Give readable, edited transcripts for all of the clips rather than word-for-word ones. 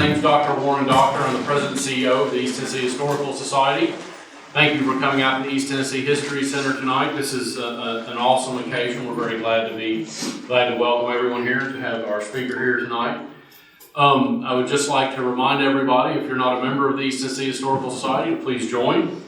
name's Dr. Warren Doctor. I'm the President and CEO of the East Tennessee Historical Society. Thank you for coming out to the East Tennessee History Center tonight. This is an awesome occasion. We're very glad to welcome everyone here, to have our speaker here tonight. I would just like to remind everybody, if you're not a member of the East Tennessee Historical Society, to please join.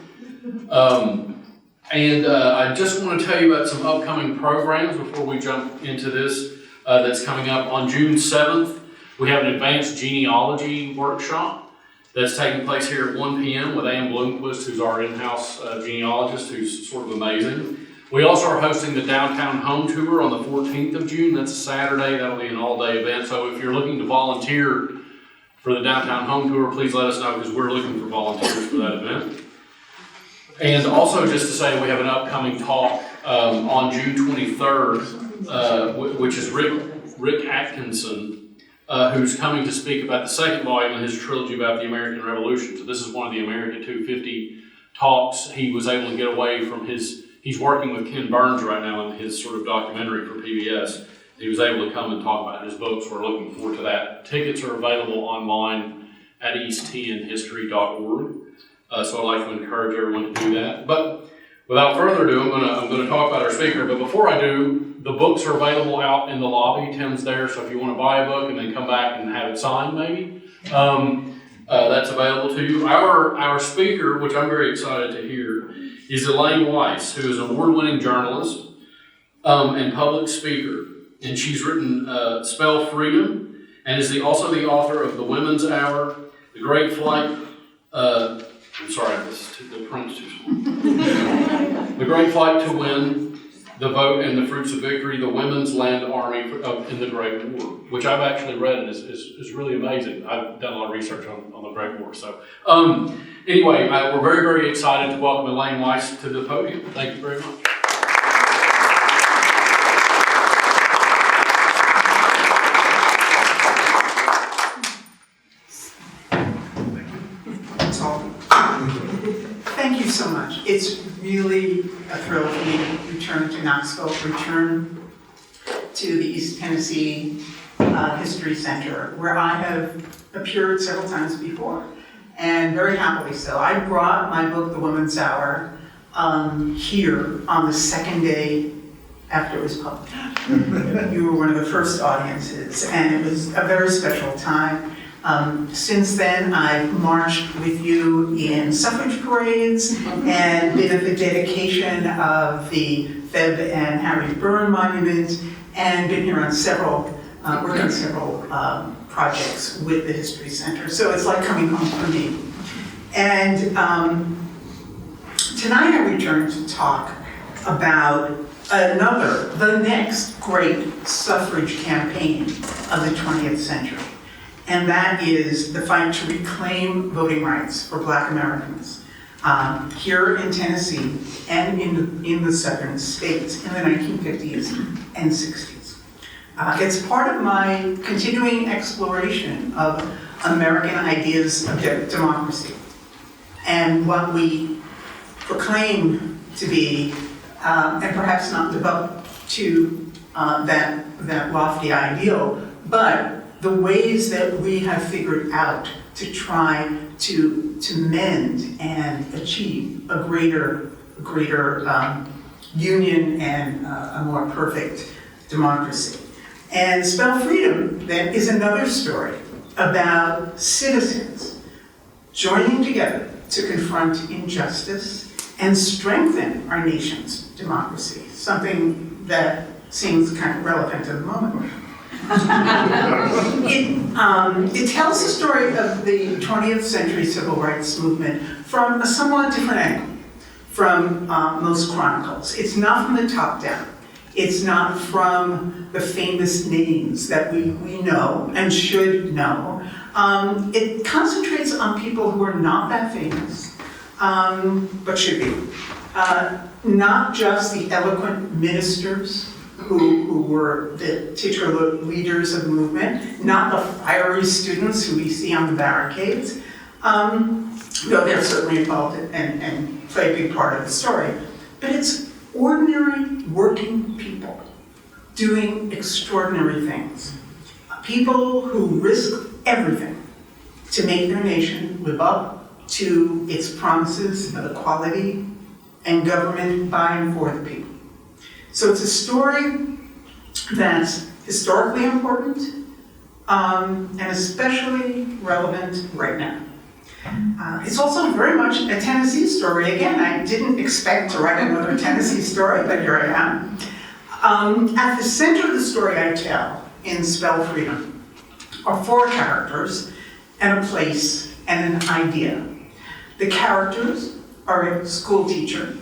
I just want to tell you about some upcoming programs before we jump into this that's coming up on June 7th. We have an advanced genealogy workshop that's taking place here at 1 p.m. with Ann Bloomquist, who's our in-house genealogist, who's sort of amazing. We also are hosting the Downtown Home Tour on the 14th of June. That's a Saturday. That'll be an all-day event. So if you're looking to volunteer for the Downtown Home Tour, please let us know, because we're looking for volunteers for that event. And also just to say, we have an upcoming talk on June 23rd, which is Rick Atkinson, who's coming to speak about the second volume of his trilogy about the American Revolution. So this is one of the America 250 talks. He was able to get away from he's working with Ken Burns right now in his sort of documentary for PBS. He was able to come and talk about his books. We're looking forward to that. Tickets are available online at easttnhistory.org. So I'd like to encourage everyone to do that. But without further ado, I'm going to talk about our speaker. But before I do, the books are available out in the lobby. Tim's there, so if you want to buy a book and then come back and have it signed, maybe, that's available to you. Our speaker, which I'm very excited to hear, is Elaine Weiss, who is an award-winning journalist and public speaker. And she's written Spell Freedom, and is also the author of The Women's Hour, The Great Flight. I'm sorry, the print's too small. The Great Flight to Win, The Vote and the Fruits of Victory, The Women's Land Army in the Great War, which I've actually read and is really amazing. I've done a lot of research on the Great War. So anyway, we're very, very excited to welcome Elaine Weiss to the podium. Thank you very much. Thank you so much. It's really a thrill for me to return to Knoxville, return to the East Tennessee History Center, where I have appeared several times before, and very happily so. I brought my book, The Women's Hour, here on the second day after it was published. You were one of the first audiences, and it was a very special time. Since then, I've marched with you in suffrage parades and been at the dedication of the Feb and Harry Byrne monuments, and been here on working on several projects with the History Center. So it's like coming home for me. And tonight I return to talk about the next great suffrage campaign of the 20th century. And that is the fight to reclaim voting rights for Black Americans here in Tennessee and in the southern states in the 1950s and 60s. It's part of my continuing exploration of American ideas of democracy and what we proclaim to be, and perhaps not live up to that lofty ideal, but the ways that we have figured out to try to mend and achieve a greater union and a more perfect democracy. And Spell Freedom, then, is another story about citizens joining together to confront injustice and strengthen our nation's democracy, something that seems kind of relevant at the moment. It tells the story of the 20th century civil rights movement from a somewhat different angle from most chronicles. It's not from the top down. It's not from the famous names that we know and should know. It concentrates on people who are not that famous, but should be. Not just the eloquent ministers who were the titular leaders of the movement, not the fiery students who we see on the barricades, though they're certainly involved and play a big part of the story. But it's ordinary working people doing extraordinary things. People who risk everything to make their nation live up to its promises of equality and government by and for the people. So it's a story that's historically important and especially relevant right now. It's also very much a Tennessee story. Again, I didn't expect to write another Tennessee story, but here I am. At the center of the story I tell in Spell Freedom are 4 characters and a place and an idea. The characters are a school teacher,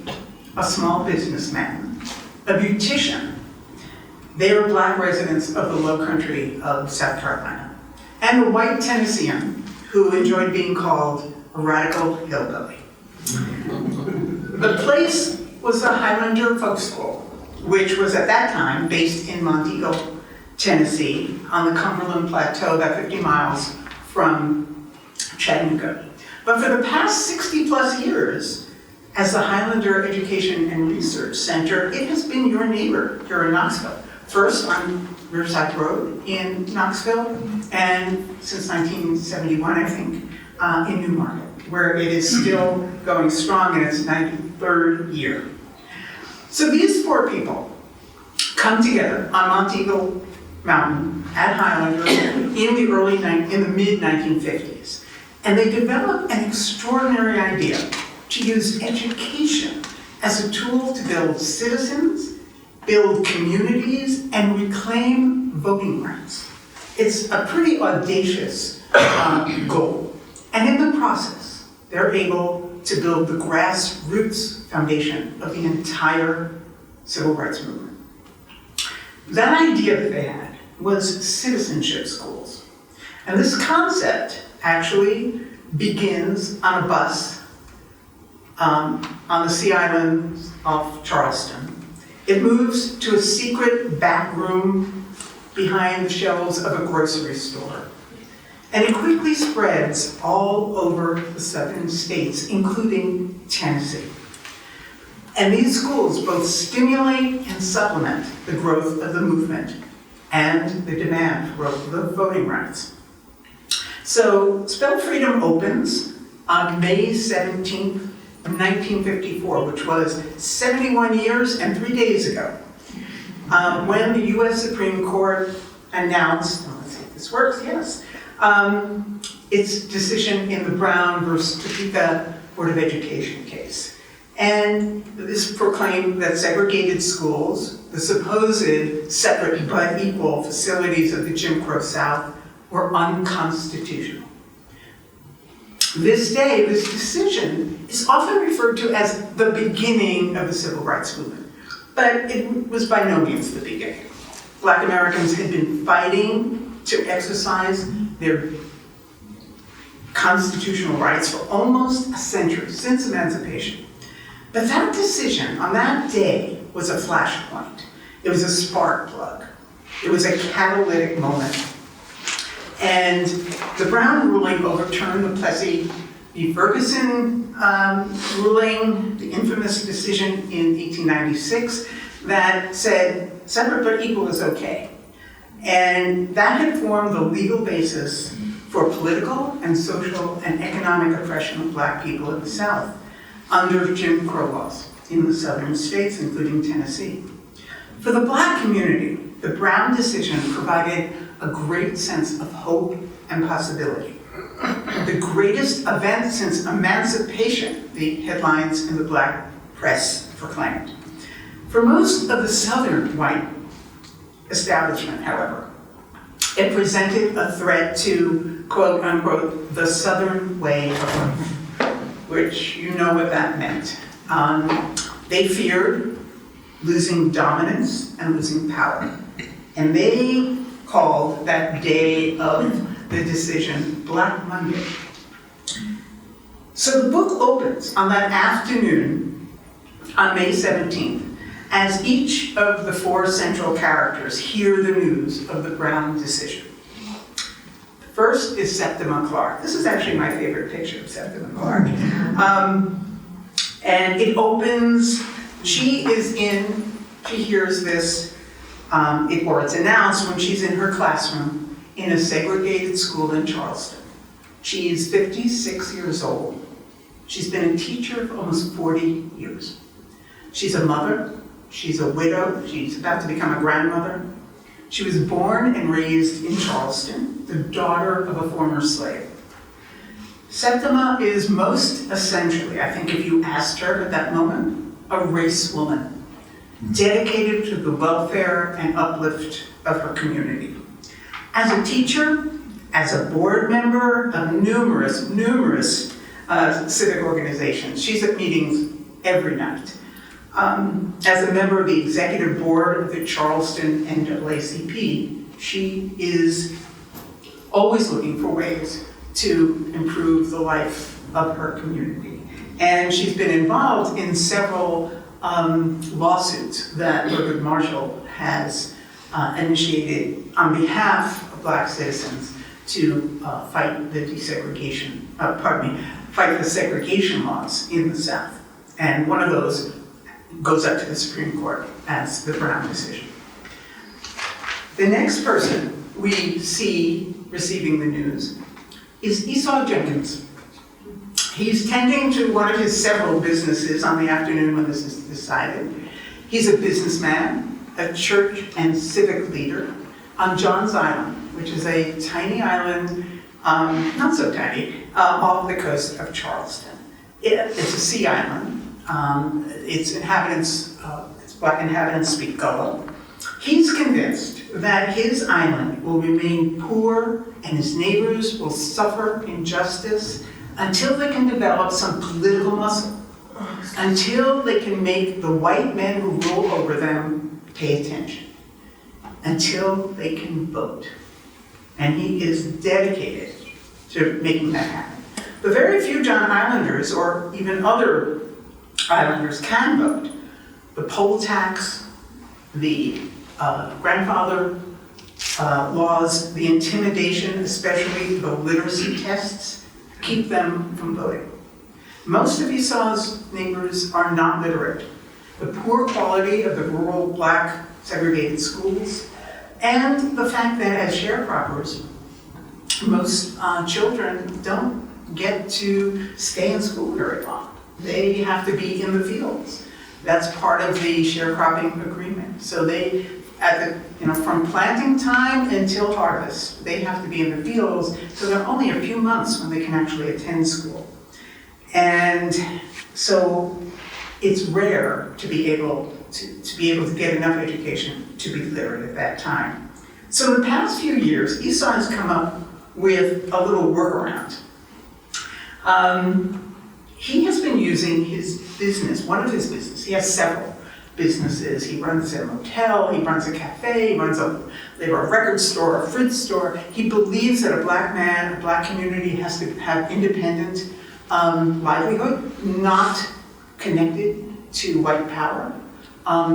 a small businessman, a beautician. They are Black residents of the Low Country of South Carolina, and a white Tennessean who enjoyed being called a radical hillbilly. The place was the Highlander Folk School, which was at that time based in Montego, Tennessee, on the Cumberland Plateau, about 50 miles from Chattanooga. But for the past 60+ years, as the Highlander Education and Research Center, it has been your neighbor here in Knoxville. First on Riverside Road in Knoxville, and since 1971, I think, in Newmarket, where it is still going strong in its 93rd year. So these 4 people come together on Montego Mountain at Highlander in the mid-1950s, and they develop an extraordinary idea to use education as a tool to build citizens, build communities, and reclaim voting rights. It's a pretty audacious goal. And in the process, they're able to build the grassroots foundation of the entire civil rights movement. That idea that they had was citizenship schools. And this concept actually begins on a bus on the Sea Islands off Charleston. It moves to a secret back room behind the shelves of a grocery store. And it quickly spreads all over the southern states, including Tennessee. And these schools both stimulate and supplement the growth of the movement and the demand for the voting rights. So Spell Freedom opens on May 17th of 1954, which was 71 years and 3 days ago, when the US Supreme Court announced, let's see if this works, yes, its decision in the Brown versus Topeka Board of Education case. And this proclaimed that segregated schools, the supposed separate but equal facilities of the Jim Crow South, were unconstitutional. This day, this decision is often referred to as the beginning of the civil rights movement, but it was by no means the beginning. Black Americans had been fighting to exercise their constitutional rights for almost a century, since emancipation. But that decision on that day was a flashpoint. It was a spark plug. It was a catalytic moment. And the Brown ruling overturned the Plessy v. Ferguson ruling, the infamous decision in 1896 that said separate but equal is okay. And that had formed the legal basis for political and social and economic oppression of Black people in the South under Jim Crow laws in the southern states, including Tennessee. For the Black community, the Brown decision provided a great sense of hope and possibility. The greatest event since emancipation, the headlines in the Black press proclaimed. For most of the southern white establishment, however, it presented a threat to, quote unquote, the Southern way of life, which you know what that meant. They feared losing dominance and losing power. And they called that day of the decision Black Monday. So the book opens on that afternoon on May 17th, as each of the 4 central characters hear the news of the Brown decision. The first is Septima Clark. This is actually my favorite picture of Septima Clark. And it opens, she hears this, or it's announced when she's in her classroom in a segregated school in Charleston. She's 56 years old. She's been a teacher for almost 40 years. She's a mother. She's a widow. She's about to become a grandmother. She was born and raised in Charleston, the daughter of a former slave. Septima is most essentially, I think if you asked her at that moment, a race woman, dedicated to the welfare and uplift of her community. As a teacher, as a board member of numerous civic organizations, she's at meetings every night. As a member of the executive board of the Charleston NAACP, she is always looking for ways to improve the life of her community. And she's been involved in several lawsuits that Thurgood Marshall has initiated on behalf of Black citizens to fight the fight the segregation laws in the South. And one of those goes up to the Supreme Court as the Brown decision. The next person we see receiving the news is Esau Jenkins. He's tending to one of his several businesses on the afternoon when this is decided. He's a businessman, a church and civic leader on Johns Island, which is a tiny island, not so tiny, off the coast of Charleston. It's a sea island. Its Black inhabitants speak Gullah. He's convinced that his island will remain poor and his neighbors will suffer injustice until they can develop some political muscle, until they can make the white men who rule over them pay attention, until they can vote. And he is dedicated to making that happen. But very few John Islanders, or even other Islanders, can vote. The poll tax, the grandfather laws, the intimidation, especially the literacy tests, keep them from voting. Most of Esau's neighbors are not literate. The poor quality of the rural Black segregated schools, and the fact that as sharecroppers, most children don't get to stay in school very long. They have to be in the fields. That's part of the sharecropping agreement. So they, from planting time until harvest, they have to be in the fields. So there are only a few months when they can actually attend school. And so it's rare to be able to get enough education to be literate at that time. So in the past few years, Esau has come up with a little workaround. He has been using his business, one of his businesses. He has several businesses. He runs a motel, he runs a cafe, he runs a record store, a fruit store. He believes that a Black man, a Black community has to have independent livelihood, not connected to white power,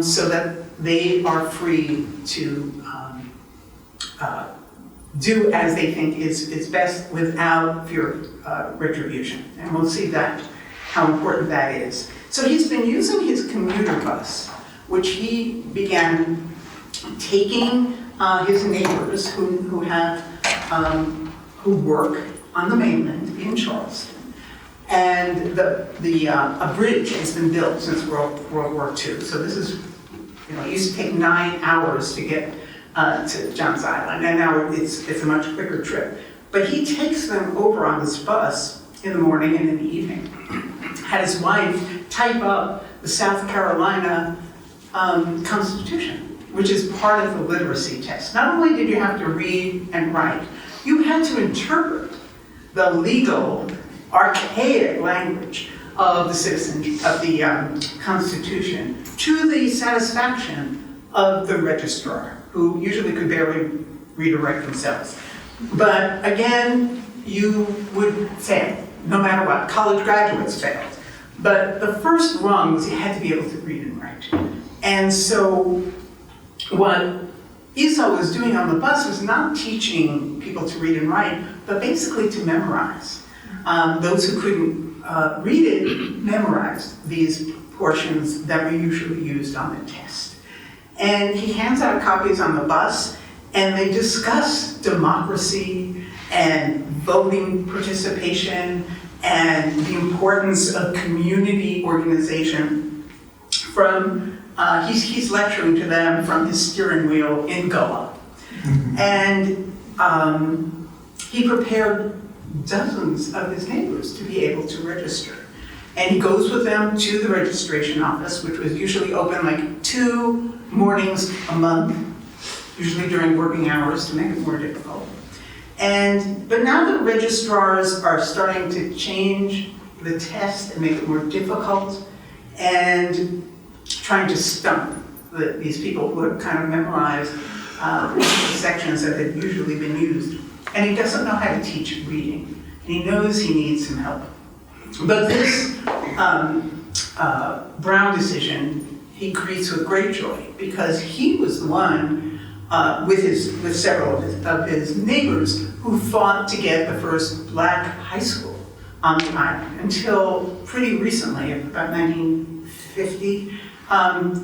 so that they are free to do as they think is best without fear of retribution. And we'll see how important that is. So he's been using his commuter bus, which he began taking his neighbors who work on the mainland in Charleston. And a bridge has been built since World War II. So this is, it used to take 9 hours to get to Johns Island, and now it's a much quicker trip. But he takes them over on this bus in the morning and in the evening. Had his wife type up the South Carolina Constitution, which is part of the literacy test. Not only did you have to read and write, you had to interpret the legal, archaic language of the Constitution to the satisfaction of the registrar, who usually could barely read or write themselves. But again, you would fail, no matter what. College graduates failed. But the first rung was you had to be able to read and write. And so what Esau was doing on the bus was not teaching people to read and write, but basically to memorize. Those who couldn't read it memorized these portions that were usually used on the test. And he hands out copies on the bus, and they discuss democracy and voting participation and the importance of community organization. He's lecturing to them from his steering wheel in Goa. And he prepared dozens of his neighbors to be able to register. And he goes with them to the registration office, which was usually open like 2 mornings a month, usually during working hours to make it more difficult. But now the registrars are starting to change the test and make it more difficult and trying to stump these people who have kind of memorized the sections that had usually been used. And he doesn't know how to teach reading. And he knows he needs some help. But this Brown decision, he greets with great joy because he was the one with several of his neighbors who fought to get the first black high school on the island. Until pretty recently, about 1950,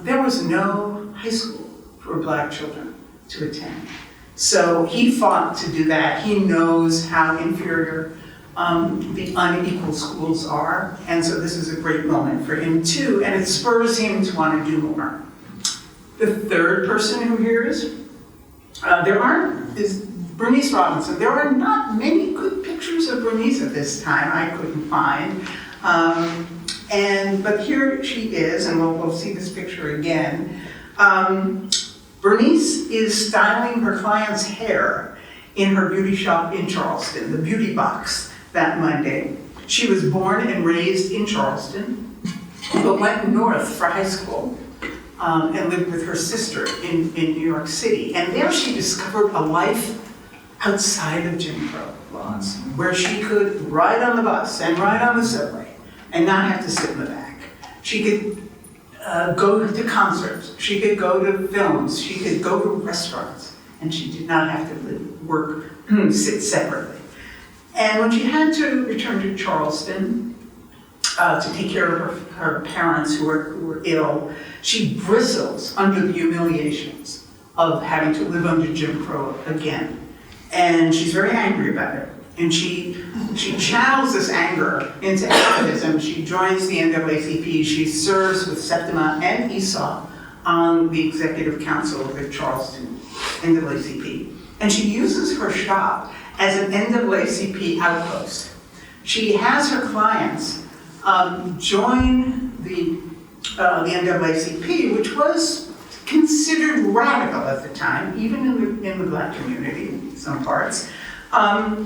there was no high school for black children to attend. So he fought to do that. He knows how inferior the unequal schools are, and so this is a great moment for him too, and it spurs him to want to do more. The third person who hears, is Bernice Robinson. There are not many good pictures of Bernice at this time I couldn't find, but here she is, and we'll see this picture again. Bernice is styling her client's hair in her beauty shop in Charleston, the Beauty Box, that Monday. She was born and raised in Charleston, but went north for high school and lived with her sister in New York City. And there she discovered a life outside of Jim Crow laws, where she could ride on the bus and ride on the subway and not have to sit in the back. She could go to concerts, she could go to films, she could go to restaurants, and she did not have to sit separately. And when she had to return to Charleston to take care of her parents who were ill, she bristles under the humiliations of having to live under Jim Crow again. And she's very angry about it. And she channels this anger into activism. She joins the NAACP. She serves with Septima and Esau on the executive council of the Charleston NAACP. And she uses her shop as an NAACP outpost. She has her clients join the NAACP, which was considered radical at the time, even in the black community, in some parts,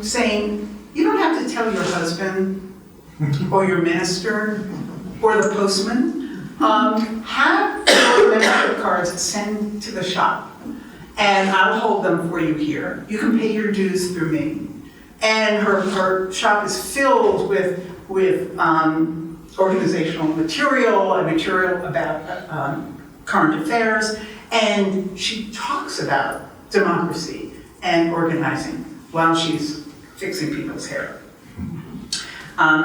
saying, you don't have to tell your husband or your minister or the postman, have your membership cards sent to the shop, and I'll hold them for you here. You can pay your dues through me. And her shop is filled with organizational material and material about current affairs, and she talks about democracy and organizing while she's fixing people's hair.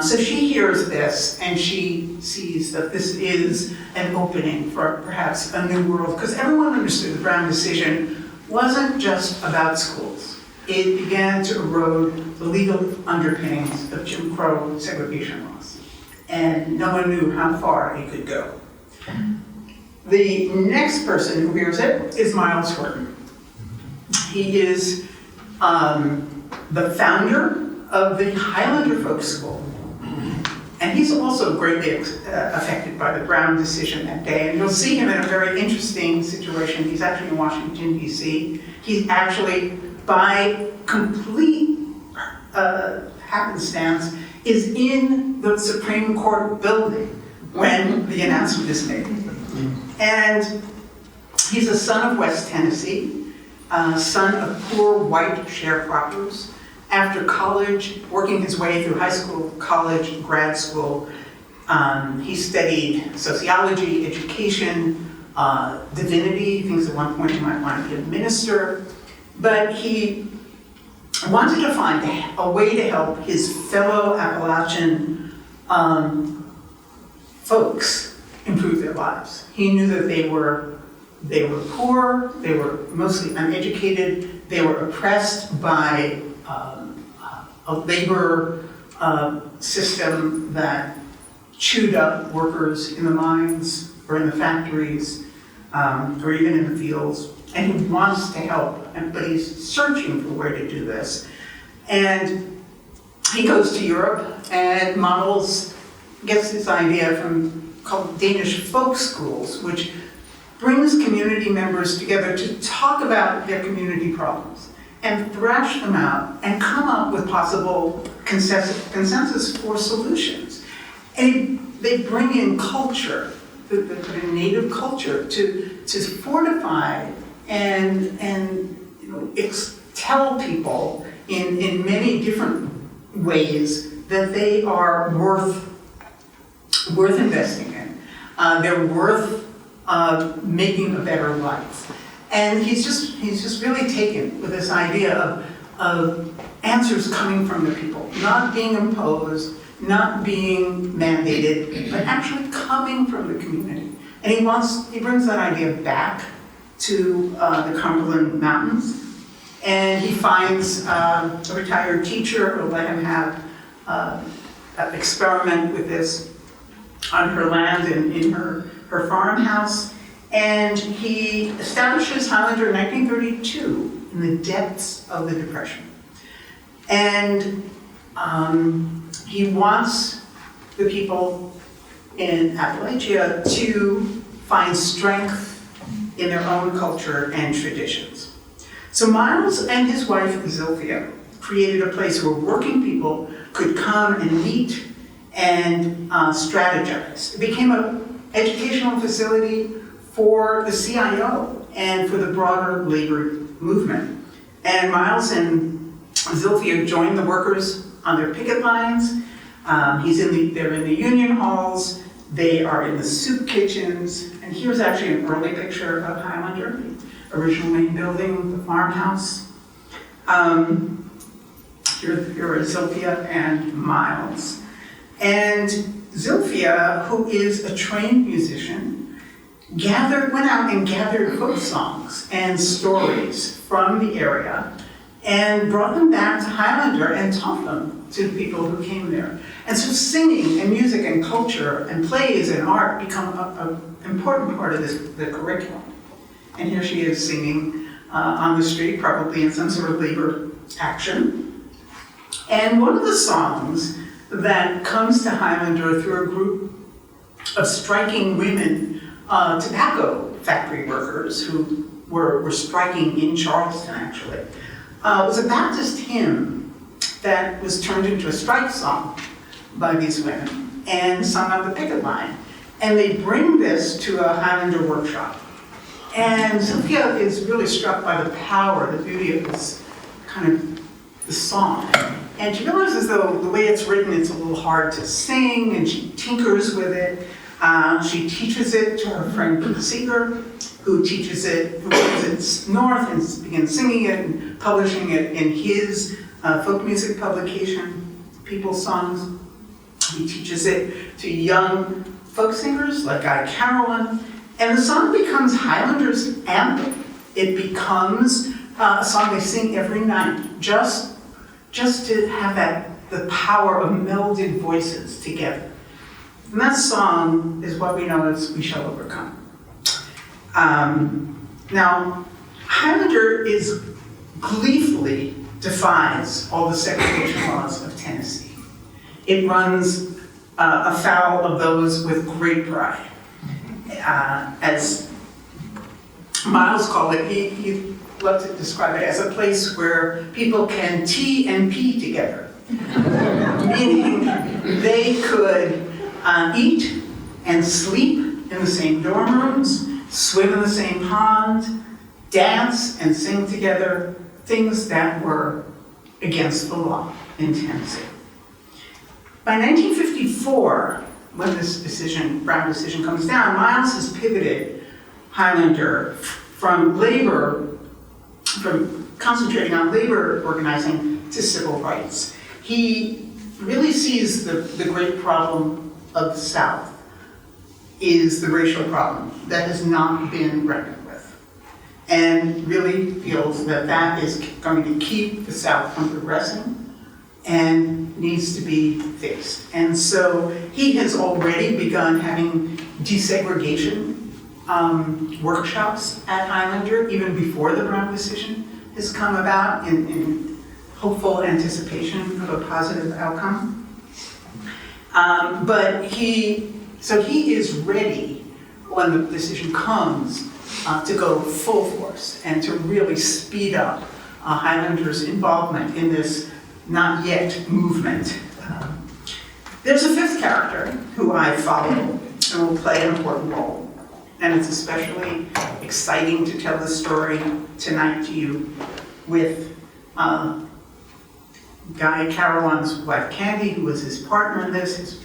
So she hears this, and she sees that this is an opening for perhaps a new world, because everyone understood the Brown decision wasn't just about schools. It began to erode the legal underpinnings of Jim Crow segregation laws, and no one knew how far it could go. The next person who hears it is Miles Horton. He is the founder of the Highlander Folk School. And he's also greatly affected by the Brown decision that day. And you'll see him in a very interesting situation. He's actually in Washington, D.C. He's actually, by complete happenstance, is in the Supreme Court building when the announcement is made. And he's a son of West Tennessee, son of poor white sharecroppers. After college, working his way through high school, college, grad school, he studied sociology, education, divinity, things at one point he might want to be a minister, but he wanted to find a way to help his fellow Appalachian folks improve their lives. He knew that they were They were poor, they were mostly uneducated, they were oppressed by a labor system that chewed up workers in the mines or in the factories or even in the fields. And he wants to help, but he's searching for where to do this. And he goes to Europe and gets this idea called Danish folk schools, which brings community members together to talk about their community problems and thrash them out and come up with possible consensus for solutions. And they bring in culture, the native culture, to fortify and tell people in many different ways that they are worth investing in. They're worth making a better life. And he's just really taken with this idea of answers coming from the people, not being imposed, not being mandated, but actually coming from the community. And he brings that idea back to the Cumberland Mountains, and he finds a retired teacher who will let him have experiment with this on her land in her farmhouse. And he establishes Highlander in 1932 in the depths of the Depression. And he wants the people in Appalachia to find strength in their own culture and traditions. So Miles and his wife, Zilphia, created a place where working people could come and meet and strategize. It became an educational facility for the CIO and for the broader labor movement. And Miles and Zilphia joined the workers on their picket lines. They're in the union halls. They are in the soup kitchens. And here's actually an early picture of Highlander, the original main building, the farmhouse. Here are Zilphia and Miles. And Zilphia, who is a trained musician, went out and gathered folk songs and stories from the area and brought them back to Highlander and taught them to the people who came there. And so singing and music and culture and plays and art become an important part of the curriculum. And here she is singing on the street, probably in some sort of labor action. And one of the songs that comes to Highlander through a group of striking women, tobacco factory workers who were striking in Charleston, actually, was a Baptist hymn that was turned into a strike song by these women and sung on the picket line. And they bring this to a Highlander workshop. And Sophia is really struck by the power, the beauty of this kind of the song. And she realizes, though, the way it's written, it's a little hard to sing, and she tinkers with it. She teaches it to her friend Pete Seeger, who brings it north and begins singing it and publishing it in his folk music publication, People's Songs. He teaches it to young folk singers like Guy Carolyn, and the song becomes Highlander's anthem. It becomes a song they sing every night, just to have the power of melded voices together. And that song is what we know as We Shall Overcome. Now, Highlander gleefully defies all the segregation laws of Tennessee. It runs afoul of those with great pride. As Miles called it, he loved to describe it as a place where people can T and P together. Meaning they could eat and sleep in the same dorm rooms, swim in the same pond, dance and sing together, things that were against the law in Tennessee. By 1954, when this Brown decision comes down, Miles has pivoted Highlander from concentrating on labor organizing to civil rights. He really sees the great problem of the South is the racial problem that has not been reckoned with. and really feels that that is going to keep the South from progressing and needs to be fixed. And so he has already begun having desegregation workshops at Highlander, even before the Brown decision has come about, in hopeful anticipation of a positive outcome. So he is ready when the decision comes to go full force and to really speed up Highlanders' involvement in this not yet movement. There's a fifth character who I follow and will play an important role. And it's especially exciting to tell the story tonight to you with Guy Carawan's wife Candy, who was his partner in this, his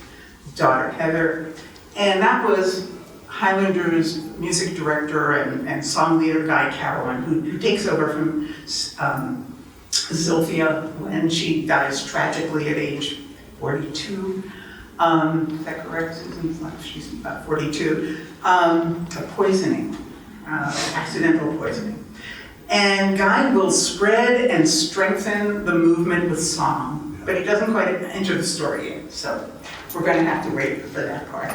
daughter Heather. And that was Highlander's music director and song leader Guy Carawan, who takes over from Zilphia when she dies tragically at age 42. Is that correct, Susan? She's about 42. Of poisoning, accidental poisoning. And Guy will spread and strengthen the movement with song, but he doesn't quite enter the story yet, so we're going to have to wait for that part.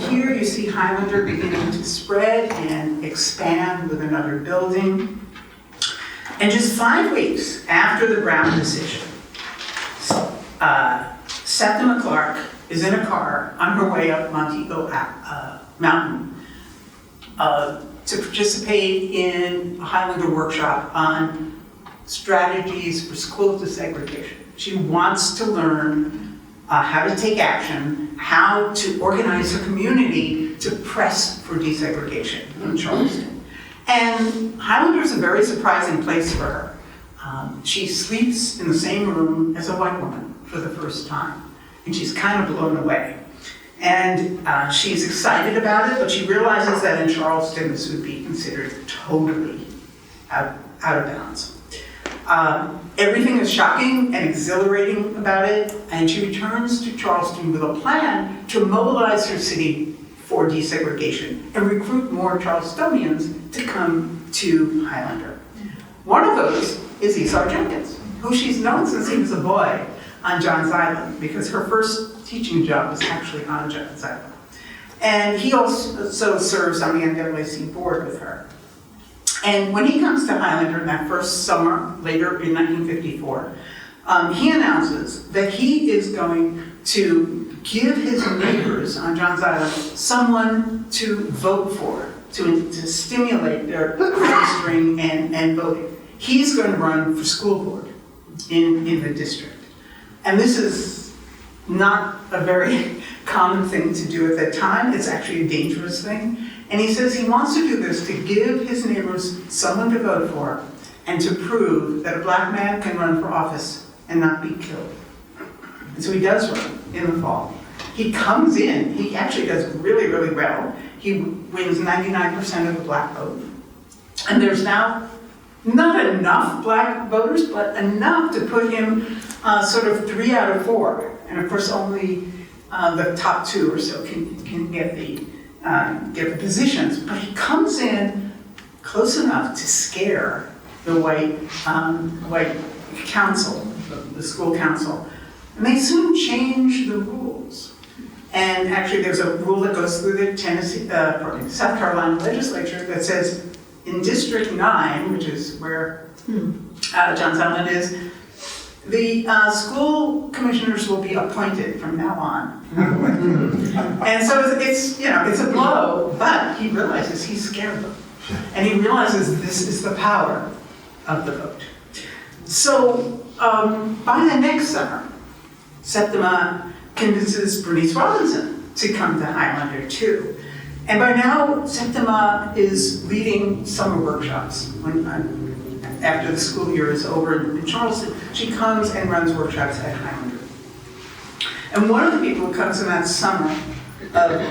Here you see Highlander beginning to spread and expand with another building. And just 5 weeks after the Brown decision, Septima Clark is in a car on her way up Montego Mountain to participate in a Highlander workshop on strategies for school desegregation. She wants to learn how to take action, how to organize her community to press for desegregation in Charleston. And Highlander is a very surprising place for her. She sleeps in the same room as a white woman for the first time, and she's kind of blown away. And she's excited about it, but she realizes that in Charleston this would be considered totally out of bounds. Everything is shocking and exhilarating about it, and she returns to Charleston with a plan to mobilize her city for desegregation and recruit more Charlestonians to come to Highlander. One of those is Esau Jenkins, who she's known since he was a boy on Johns Island, because her first teaching job was actually on Johns Island. And he also serves on the NAACP board with her. And when he comes to Highlander in that first summer, later in 1954, he announces that he is going to give his neighbors on Johns Island someone to vote for, to stimulate their registering and voting. He's going to run for school board in the district. And this is not a very common thing to do at that time. It's actually a dangerous thing. And he says he wants to do this to give his neighbors someone to vote for and to prove that a black man can run for office and not be killed. And so he does run in the fall. He comes in, he actually does really, really well. He wins 99% of the black vote. And there's now not enough black voters, but enough to put him sort of 3 out of 4. And of course, only the top 2 or so can get the positions. But he comes in close enough to scare the white council, the school council. And they soon change the rules. And actually, there's a rule that goes through the South Carolina legislature that says in District 9, which is where Johns Island is, the school commissioners will be appointed from now on. And so it's a blow, but he realizes he's scared them. And he realizes this is the power of the vote. So by the next summer, Septima convinces Bernice Robinson to come to Highlander too. And by now, Septima is leading summer workshops. After the school year is over in Charleston, she comes and runs workshops at Highlander. And one of the people who comes in that summer of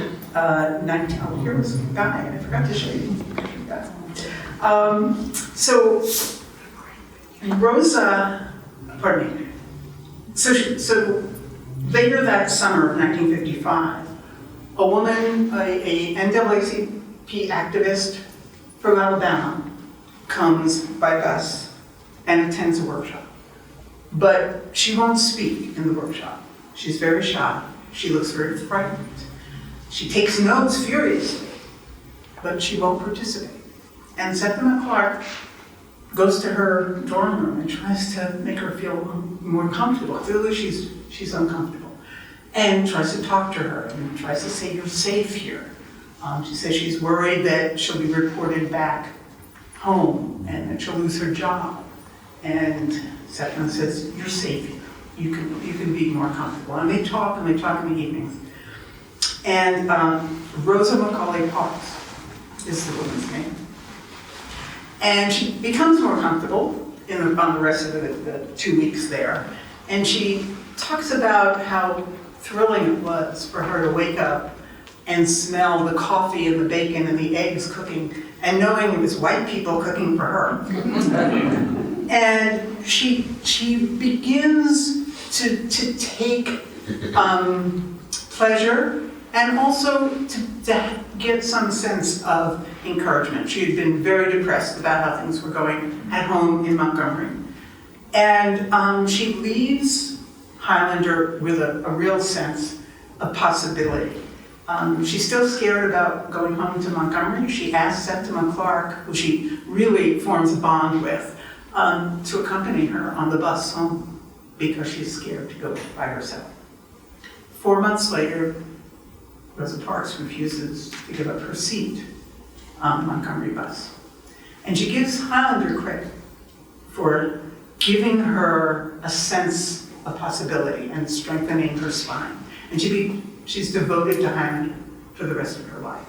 here was a guy, I forgot to show you. So Rosa, pardon me. So later that summer of 1955, a NAACP activist from Alabama comes by bus and attends a workshop. But she won't speak in the workshop. She's very shy. She looks very frightened. She takes notes furiously, but she won't participate. And Septima Clark goes to her dorm room and tries to make her feel more comfortable. Clearly she's uncomfortable. And tries to talk to her and tries to say, "You're safe here." She says she's worried that she'll be reported back home and that she'll lose her job. And Septima says, "You're safe here. You can be more comfortable." And they talk in the evenings. And Rosa Macaulay Parks is the woman's name. And she becomes more comfortable on the rest of the 2 weeks there. And she talks about how thrilling it was for her to wake up and smell the coffee and the bacon and the eggs cooking, and knowing it was white people cooking for her. And she begins to take pleasure and also to get some sense of encouragement. She had been very depressed about how things were going at home in Montgomery. And she leaves Highlander with a real sense of possibility. She's still scared about going home to Montgomery. She asks Septima Clark, who she really forms a bond with, to accompany her on the bus home because she's scared to go by herself. 4 months later, Rosa Parks refuses to give up her seat on the Montgomery bus. And she gives Highlander credit for giving her a sense of possibility and strengthening her spine. And she's devoted to Highlander for the rest of her life.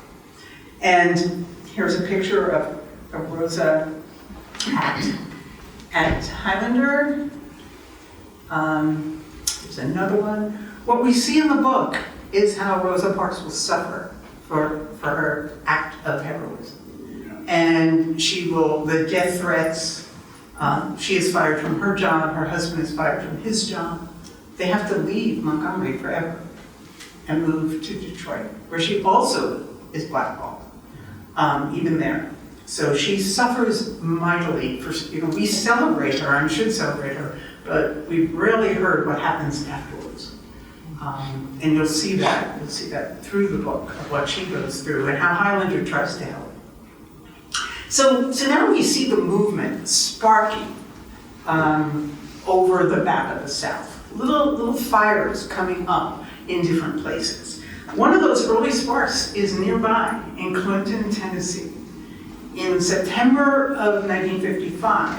And here's a picture of Rosa at Highlander. There's another one. What we see in the book is how Rosa Parks will suffer for her act of heroism. And the death threats, she is fired from her job, her husband is fired from his job. They have to leave Montgomery forever and move to Detroit, where she also is blackballed, even there. So she suffers mightily. We celebrate her, and should celebrate her, but we've rarely heard what happens afterwards. And you'll see that through the book of what she goes through and how Highlander tries to help. So now we see the movement sparking over the map of the South. Little fires coming up in different places. One of those early sparks is nearby in Clinton, Tennessee. In September of 1955,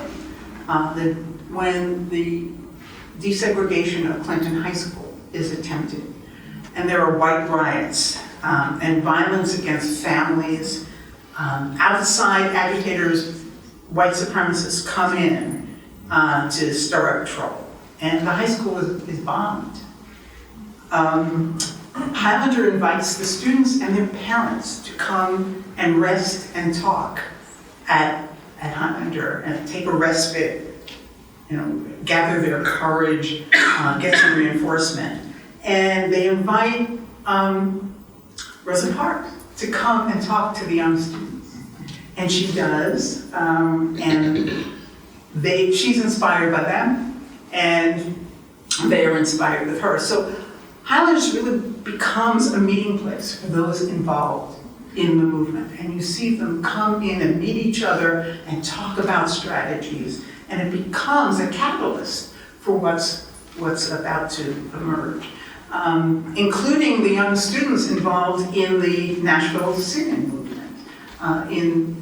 when the desegregation of Clinton High School is attempted, and there are white riots and violence against families. Outside agitators, white supremacists come in to stir up trouble, and the high school is bombed. Highlander invites the students and their parents to come and rest and talk at Highlander and take a respite, gather their courage, get some reinforcement. And they invite Rosa Parks to come and talk to the young students. And she does, and she's inspired by them, and they are inspired with her. So Highlanders really becomes a meeting place for those involved in the movement. And you see them come in and meet each other and talk about strategies, and it becomes a catalyst for what's about to emerge. Including the young students involved in the Nashville singing movement in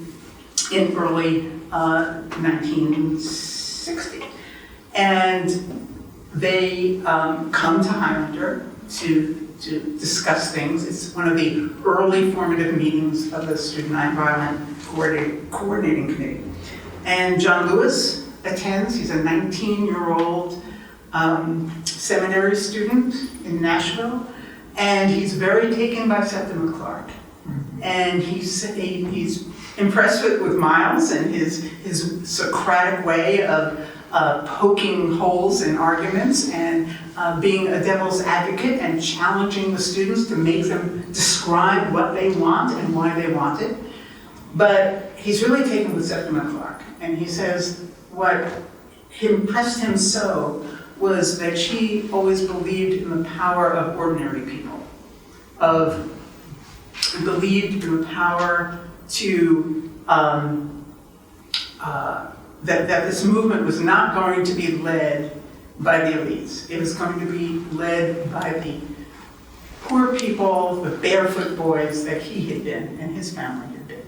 early 1960. And they come to Highlander to discuss things. It's one of the early formative meetings of the Student Nonviolent Coordinating Committee. And John Lewis attends. He's a 19-year-old seminary student in Nashville, and he's very taken by Septima Clark. And he's impressed with Miles and his Socratic way of poking holes in arguments and being a devil's advocate and challenging the students to make them describe what they want and why they want it. But he's really taken with Septima Clark, and he says what impressed him so was that she always believed in the power of ordinary people, believed in the power to, that this movement was not going to be led by the elites. It was going to be led by the poor people, the barefoot boys that he had been and his family had been.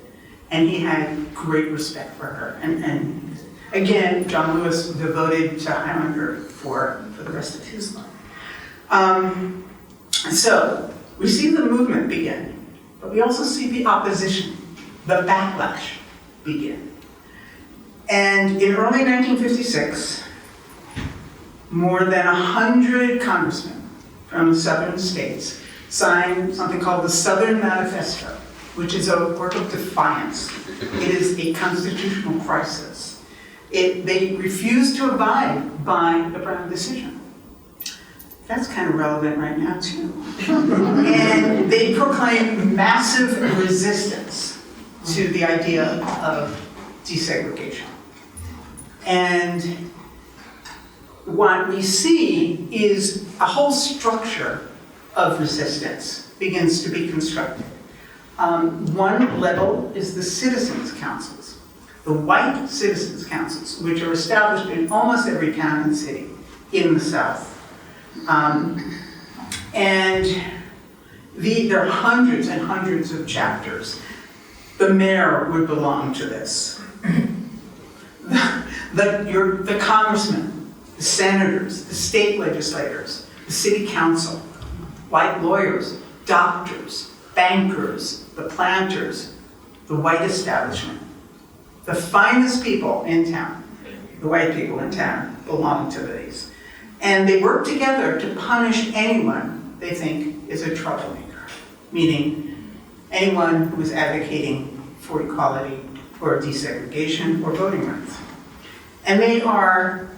And he had great respect for her. And again, John Lewis devoted to Highlander for the rest of his life. So we see the movement begin, but we also see the opposition, the backlash begin. And in early 1956, more than 100 congressmen from the southern states signed something called the Southern Manifesto, which is a work of defiance. It is a constitutional crisis. They refused to abide by the Brown decision. That's kind of relevant right now, too. And they proclaimed massive resistance to the idea of desegregation. And what we see is a whole structure of resistance begins to be constructed. One level is the citizens' councils, the white citizens' councils, which are established in almost every town and city in the South. And there are hundreds and hundreds of chapters. The mayor would belong to this. The congressmen, the senators, the state legislators, the city council, white lawyers, doctors, bankers, the planters, the white establishment, the finest people in town, the white people in town belong to these. And they work together to punish anyone they think is a troublemaker, meaning anyone who is advocating for equality or desegregation or voting rights. And they are,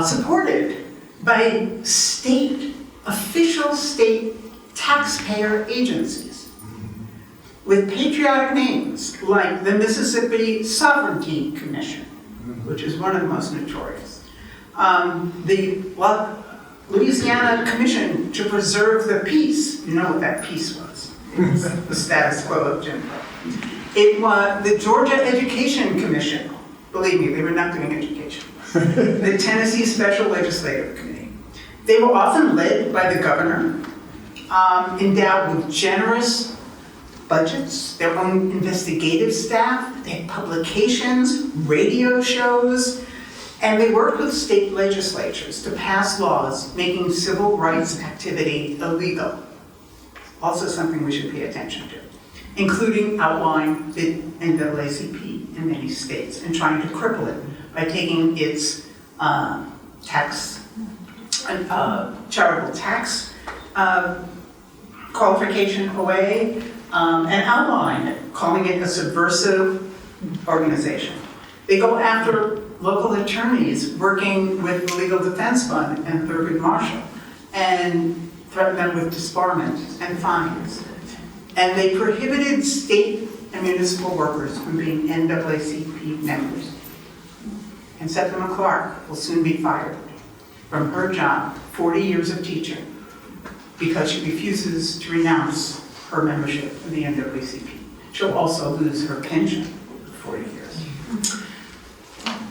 supported by official state taxpayer agencies with patriotic names like the Mississippi Sovereignty Commission, which is one of the most notorious. The Louisiana Commission to Preserve the Peace, you know what that peace was. It was the status quo of Jim Crow. It was the Georgia Education Commission. Believe me, they were not doing education. The Tennessee Special Legislative Committee. They were often led by the governor, endowed with generous budgets, their own investigative staff, they had publications, radio shows, and they worked with state legislatures to pass laws making civil rights activity illegal. Also something we should pay attention to, including outlawing the NAACP in many states and trying to cripple it by taking its charitable tax qualification away and outlawing it, calling it a subversive organization. They go after local attorneys working with the Legal Defense Fund and Thurgood Marshall and threaten them with disbarment and fines. And they prohibited state and municipal workers from being NAACP members. And Septima Clark will soon be fired from her job, 40 years of teaching, because she refuses to renounce her membership in the NAACP. She'll also lose her pension for 40 years.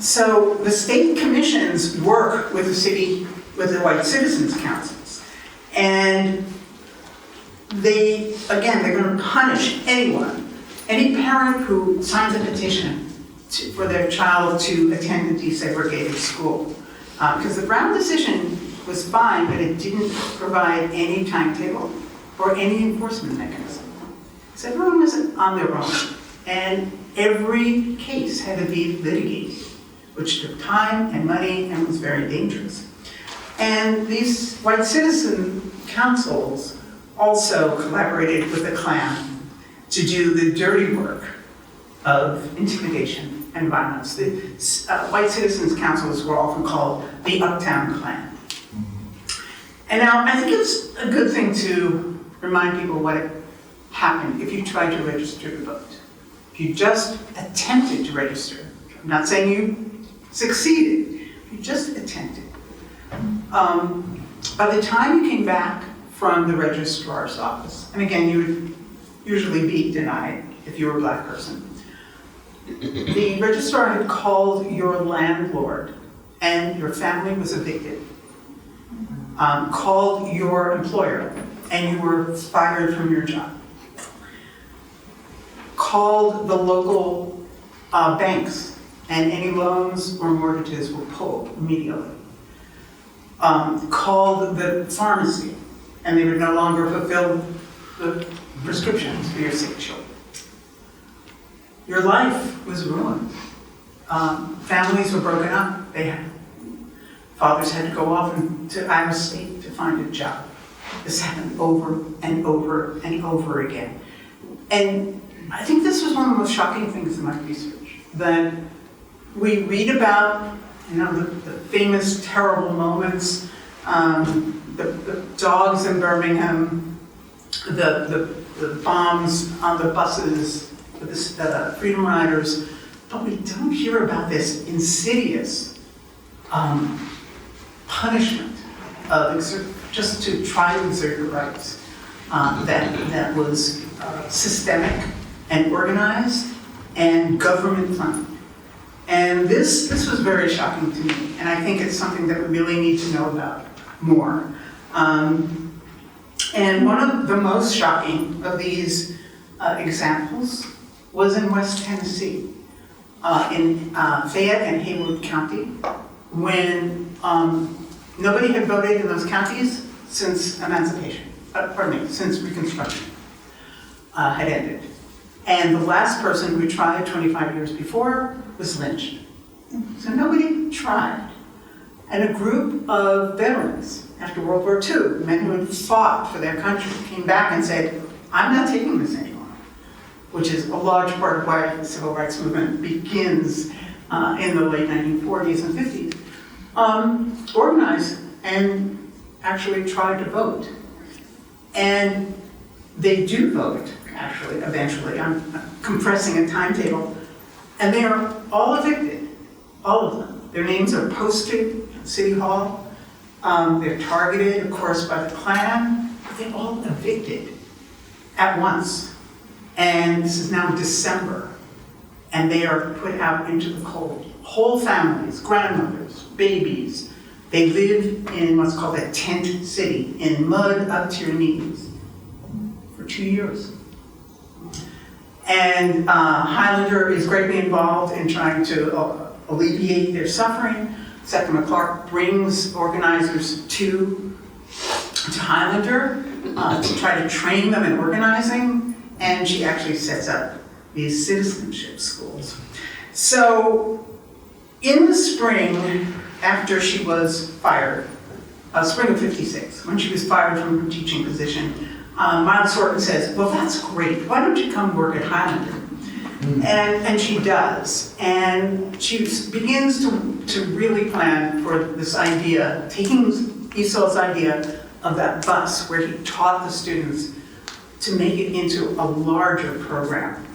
So the state commissions work with the white citizens councils. And they're going to punish any parent who signs a petition for their child to attend a desegregated school. Because the Brown decision was fine, but it didn't provide any timetable or any enforcement mechanism. So everyone was on their own. And every case had to be litigated, which took time and money and was very dangerous. And these white citizen councils also collaborated with the Klan to do the dirty work of intimidation and violence. The white citizens councils were often called the Uptown Klan. And now I think it's a good thing to remind people what happen if you tried to register to vote. If you just attempted to register, I'm not saying you succeeded, you just attempted. By the time you came back from the registrar's office, and again, you would usually be denied if you were a Black person, the registrar had called your landlord and your family was evicted, called your employer and you were fired from your job, called the local banks and any loans or mortgages were pulled immediately, called the pharmacy and they would no longer fulfill the prescriptions for your sick children. Your life was ruined. Families were broken up. Fathers had to go off to out of state to find a job. This happened over and over and over again. And I think this was one of the most shocking things in my research, that we read about, the famous terrible moments, the dogs in Birmingham, the bombs on the buses, the Freedom Riders, but we don't hear about this insidious punishment of just to try to exert your rights that was systemic and organized and government funded. And this was very shocking to me, and I think it's something that we really need to know about more. And one of the most shocking of these examples was in West Tennessee, in Fayette and Haywood County, when nobody had voted in those counties since since Reconstruction had ended. And the last person who tried 25 years before was lynched. So nobody tried. And a group of veterans after World War II, men who had fought for their country, came back and said, I'm not taking this anymore, which is a large part of why the civil rights movement begins in the late 1940s and 50s, organized and actually tried to vote. And they do vote, actually, eventually. I'm compressing a timetable. And they are all evicted, all of them. Their names are posted at City Hall. They're targeted, of course, by the Klan, but they're all evicted at once. And this is now December, and they are put out into the cold. Whole families, grandmothers, babies, they live in what's called a tent city, in mud up to your knees, for 2 years. And Highlander is greatly involved in trying to alleviate their suffering. Septima Clark brings organizers to Highlander to try to train them in organizing, and she actually sets up these citizenship schools. So in the spring, after she was fired, spring of '56, when she was fired from her teaching position, Miles Horton says, well, that's great. Why don't you come work at Highlander? And she does. And she begins to really plan for this idea, taking Esau's idea of that bus where he taught the students to make it into a larger program.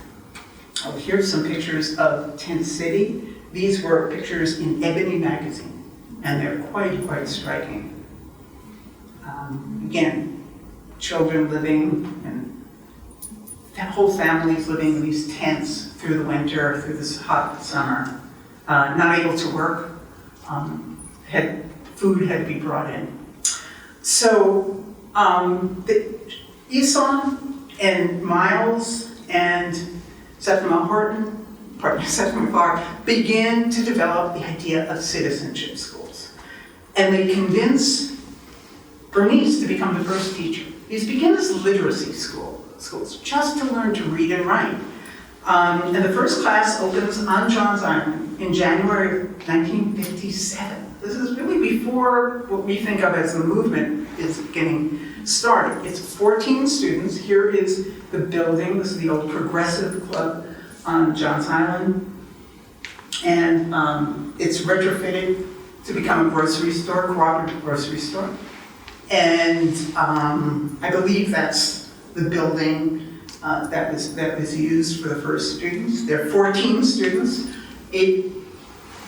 Oh, here's some pictures of Tent City. These were pictures in Ebony magazine, and they're quite striking. Again, children living and whole families living in these tents through the winter, through this hot summer, not able to work. Food had to be brought in. So Esau and Miles and Septima Clark begin to develop the idea of citizenship schools. And they convince Bernice to become the first teacher. These begin as literacy schools, just to learn to read and write. And the first class opens on Johns Island in January of 1957. This is really before what we think of as the movement is getting started. It's 14 students. Here is the building. This is the old Progressive Club on Johns Island. And it's retrofitted to become a grocery store, cooperative grocery store. And I believe that's the building that was used for the first students. There are 14 students, 8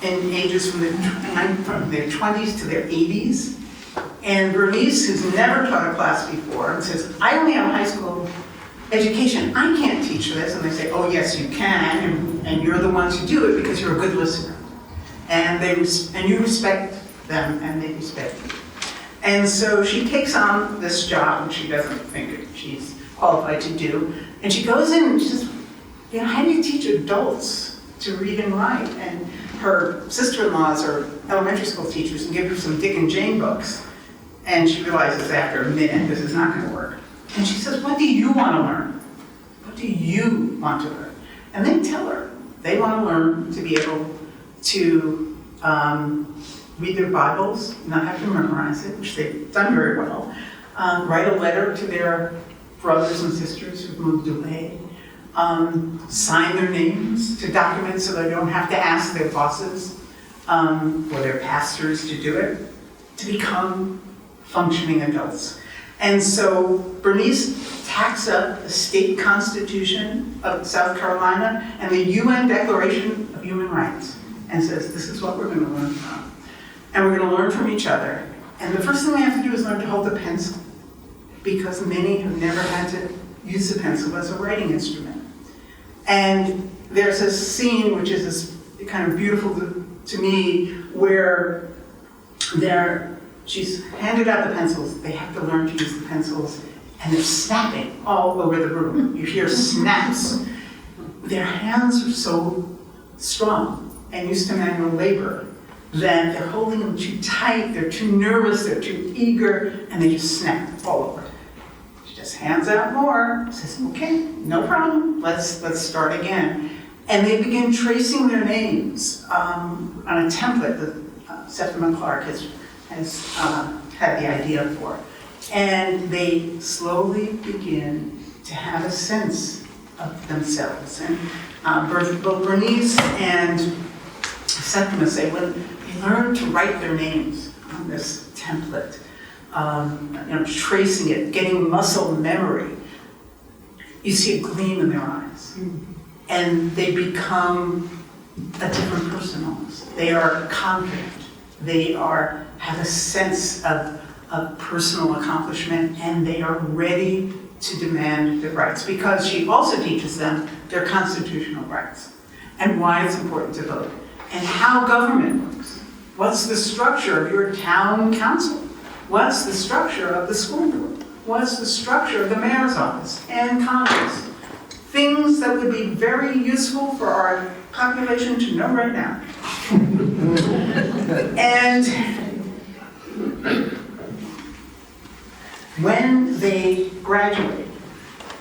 in ages from their 20s to their 80s. And Bernice, who's never taught a class before, says, I only have high school education. I can't teach this. And they say, oh, yes, you can. And you're the ones who do it because you're a good listener. And you respect them, and they respect you. And so she takes on this job, which she doesn't think she's qualified to do. And she goes in and she says, how do you teach adults to read and write? And her sister-in-laws are elementary school teachers and give her some Dick and Jane books. And she realizes after a minute, this is not going to work. And she says, what do you want to learn? What do you want to learn? And they tell her they want to learn to be able to read their Bibles, not have to memorize it, which they've done very well, write a letter to their brothers and sisters who've moved away, sign their names to documents so they don't have to ask their bosses or their pastors to do it, to become functioning adults. And so Bernice tacks up the state constitution of South Carolina and the UN Declaration of Human Rights and says, this is what we're going to learn from. And we're going to learn from each other. And the first thing we have to do is learn to hold the pencil, because many have never had to use the pencil as a writing instrument. And there's a scene which is this kind of beautiful to me, where she's handed out the pencils. They have to learn to use the pencils, and they're snapping all over the room. You hear snaps. Their hands are so strong and used to manual labor that they're holding them too tight, they're too nervous, they're too eager, and they just snap all over. She just hands out more, says, okay, no problem, let's start again. And they begin tracing their names on a template that Septima Clark has had the idea for. And they slowly begin to have a sense of themselves. And both Bernice and Septima say when they learn to write their names on this template, tracing it, getting muscle memory, you see a gleam in their eyes. And they become a different person almost. They are confident. They have a sense of personal accomplishment, and they are ready to demand their rights, because she also teaches them their constitutional rights and why it's important to vote and how government works. What's the structure of your town council? What's the structure of the school board? What's the structure of the mayor's office and Congress? Things that would be very useful for our population to know right now. And when they graduate,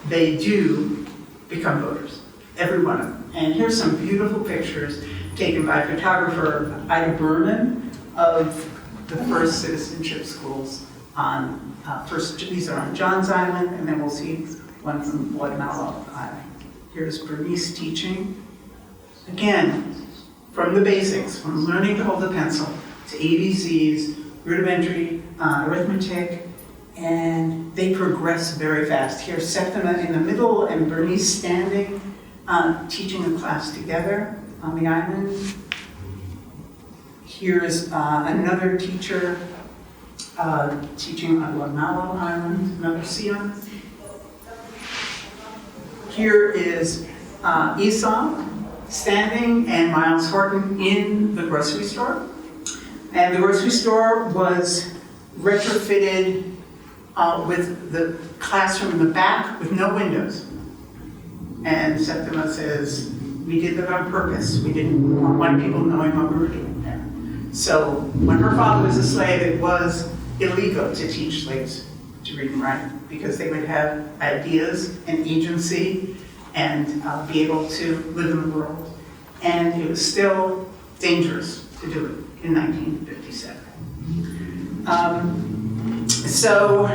they do become voters, every one of them. And here's some beautiful pictures taken by photographer Ida Berman of the first citizenship schools on, these are on Johns Island, and then we'll see one from Guatemala Island. Here's Bernice teaching. Again, from the basics, from learning to hold a pencil to ABCs, rudimentary arithmetic, and they progress very fast. Here's Septima in the middle and Bernice standing, teaching a class together on the island. Here's another teacher teaching on Guatemala Island, another Sion. Here is Esau standing and Miles Horton in the grocery store. And the grocery store was retrofitted with the classroom in the back with no windows. And Septima says, we did that on purpose. We didn't want people knowing what we were doing there. So when her father was a slave, it was illegal to teach slaves to read and write, because they would have ideas and agency and be able to live in the world. And it was still dangerous to do it in 1957. So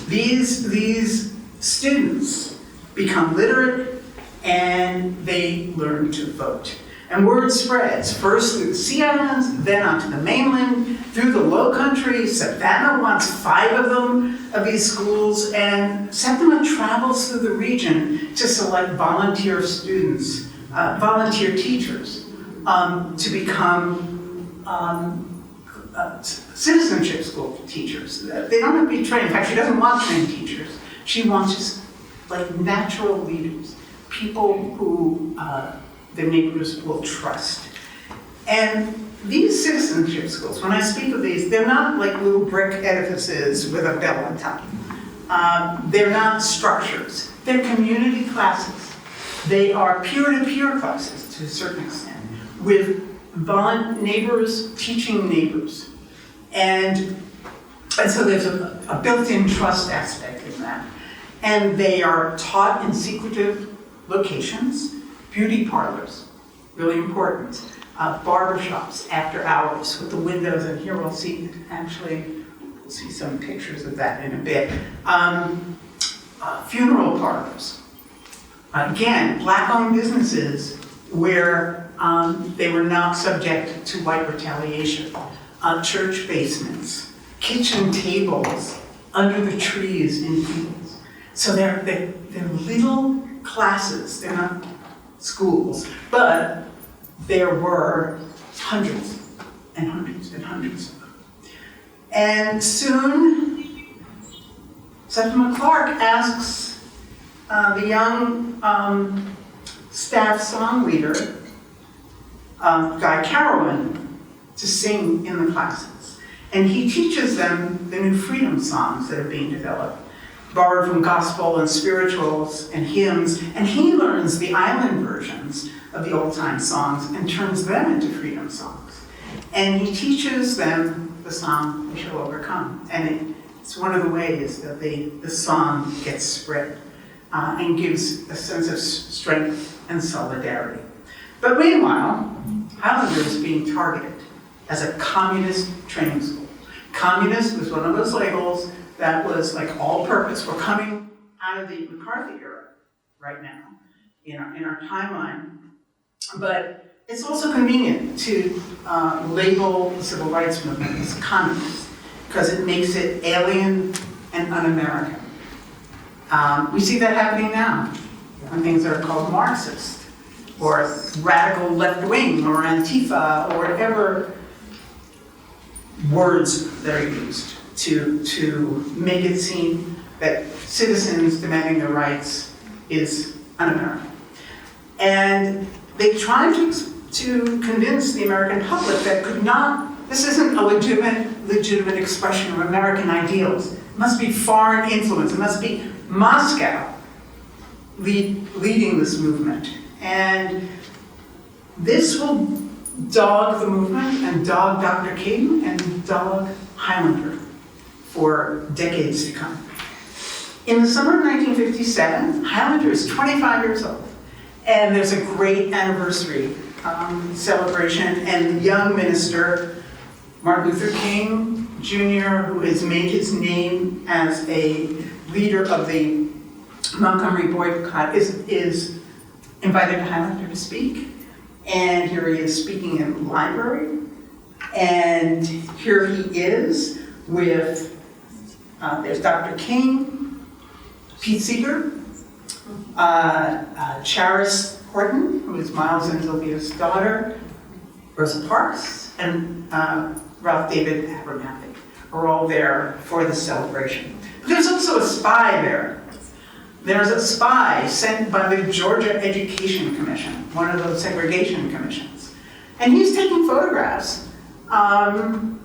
these students become literate and they learn to vote. And word spreads, first through the Sea Islands, then onto the mainland, through the Low Country. Savannah wants 5 of them, of these schools, and Septima travels through the region to select volunteer students, volunteer teachers, to become citizenship school teachers. They don't have to be trained. In fact, she doesn't want trained teachers. She wants just like natural leaders, people who their neighbors will trust. And these citizenship schools, when I speak of these, they're not like little brick edifices with a bell on top. They're not structures. They're community classes. They are peer-to-peer classes to a certain extent, with neighbors teaching neighbors. And so there's a built-in trust aspect in that. And they are taught in secretive locations, beauty parlors, really important, barbershops after hours with the windows, and here we'll see, we'll see some pictures of that in a bit. Funeral parlors. Again, black-owned businesses where they were not subject to white retaliation. Church basements, kitchen tables under the trees in fields. So they're little classes, they're not schools, but there were hundreds and hundreds and hundreds of them. And soon, Septima Clark asks the young staff song leader, Guy Carrowan, to sing in the classes. And he teaches them the new freedom songs that are being developed, borrowed from gospel and spirituals and hymns, and he learns the island versions of the old-time songs and turns them into freedom songs. And he teaches them the song, "We Shall Overcome." And it's one of the ways that the song gets spread and gives a sense of strength and solidarity. But meanwhile, Highlander is being targeted as a communist training school. Communist was one of those labels that was like all-purpose. We're coming out of the McCarthy era right now in our timeline. But it's also convenient to label the civil rights movement as communist because it makes it alien and un-American. We see that happening now when things are called Marxist or radical left-wing or Antifa or whatever words that are used to make it seem that citizens demanding their rights is un-American. And they tried to convince the American public that this isn't a legitimate expression of American ideals. It must be foreign influence. It must be Moscow leading this movement. And this will dog the movement and dog Dr. King and dog Highlander for decades to come. In the summer of 1957, Highlander is 25 years old. And there's a great anniversary celebration, and the young minister, Martin Luther King Jr., who has made his name as a leader of the Montgomery boycott, is invited to Highlander to speak. And here he is speaking in the library. And here he is with, there's Dr. King, Pete Seeger, Charis Horton, who is Miles and Sylvia's daughter, Rosa Parks, and Ralph David Abernathy are all there for the celebration. But there's also a spy there. There's a spy sent by the Georgia Education Commission, one of those segregation commissions. And he's taking photographs, of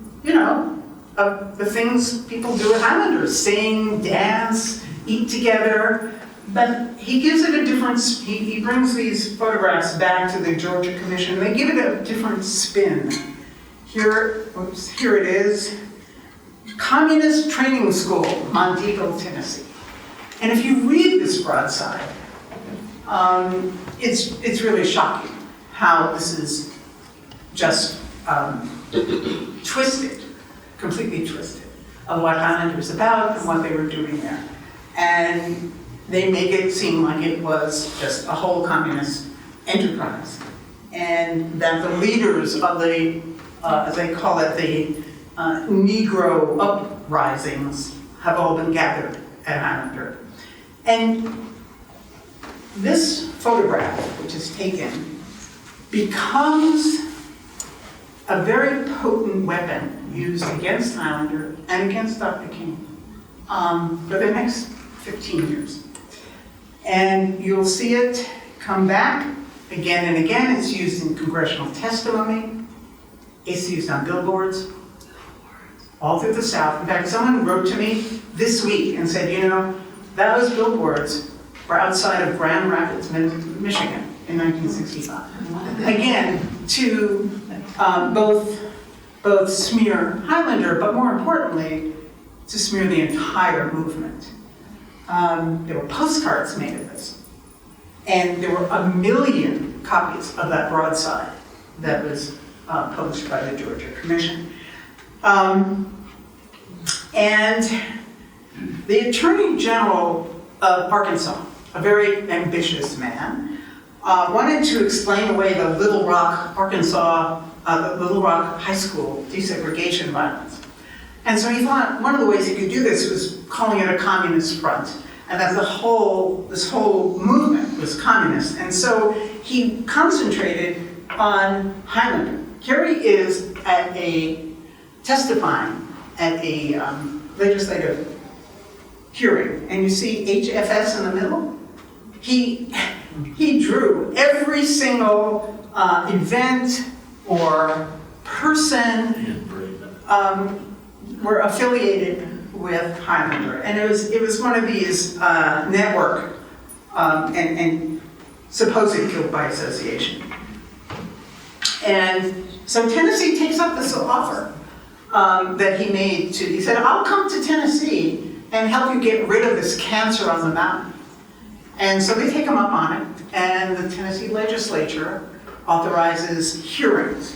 the things people do at Highlanders, sing, dance, eat together. But he gives it a different, he brings these photographs back to the Georgia Commission. They give it a different spin. Here it is. Communist Training School, Monteagle, Tennessee. And if you read this broadside, it's really shocking how this is just twisted, completely twisted, of what Highlander is about and what they were doing there. And they make it seem like it was just a whole communist enterprise. and that the leaders of the, as they call it, the Negro uprisings have all been gathered at Highlander. And this photograph, which is taken, becomes a very potent weapon used against Highlander and against Dr. King for the next 15 years. And you'll see it come back again and again. It's used in congressional testimony. It's used on billboards all through the South. In fact, someone wrote to me this week and said, you know, those billboards were outside of Grand Rapids, Michigan in 1965. Again, to both smear Highlander, but more importantly, to smear the entire movement. There were postcards made of this. And there were 1 million copies of that broadside that was published by the Georgia Commission. And the Attorney General of Arkansas, a very ambitious man, wanted to explain away the Little Rock, Arkansas, the Little Rock High School desegregation violence. And so he thought one of the ways he could do this was calling it a communist front, and that this whole movement was communist. And so he concentrated on Highlander. Here he is testifying at a legislative hearing, and you see HFS in the middle. He drew every single event or person were affiliated with Highlander, and it was one of these network and supposed guilt by association. And so Tennessee takes up this offer that he made he said, I'll come to Tennessee and help you get rid of this cancer on the mountain. And so they take him up on it, and the Tennessee legislature authorizes hearings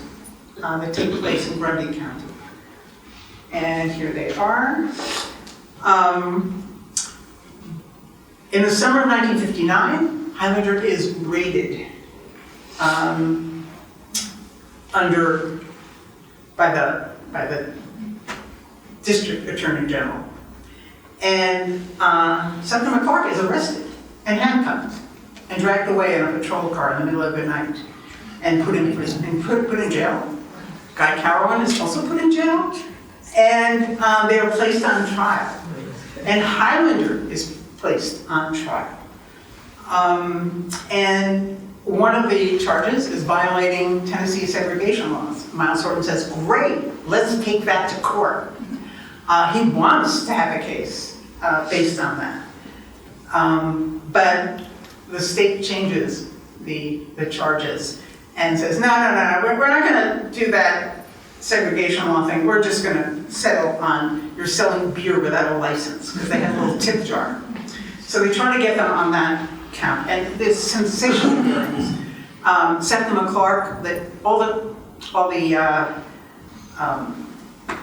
that take place in Grundy County. And here they are. In the summer of 1959, Highlander is raided by the district attorney general. And Seth McClark is arrested and handcuffed and dragged away in a patrol car in the middle of the night and put in prison and put in jail. Guy Carawan is also put in jail, and they are placed on trial. And Highlander is placed on trial. And one of the charges is violating Tennessee segregation laws. Miles Horton says, great, let's take that to court. He wants to have a case based on that. But the state changes the charges and says, no, we're not going to do that segregation law thing. We're just going to settle on you're selling beer without a license, because they have a little tip jar. So they try to get them on that count. And there's sensational hearings. Seth McClark, all the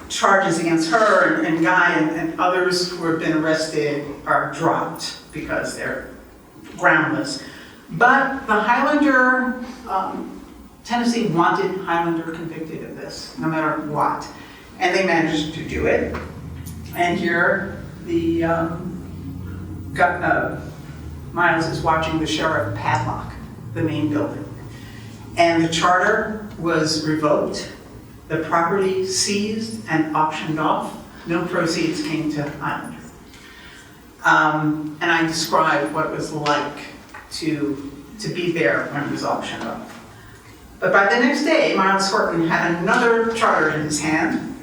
charges against her and Guy and others who have been arrested are dropped because they're groundless. But the Highlander, Tennessee wanted Highlander convicted of this, no matter what. And they managed to do it. And here, Miles is watching the sheriff padlock the main building. And the charter was revoked, the property seized and auctioned off. No proceeds came to Highlander. And I described what it was like to be there when it was auctioned off. But by the next day, Miles Horton had another charter in his hand,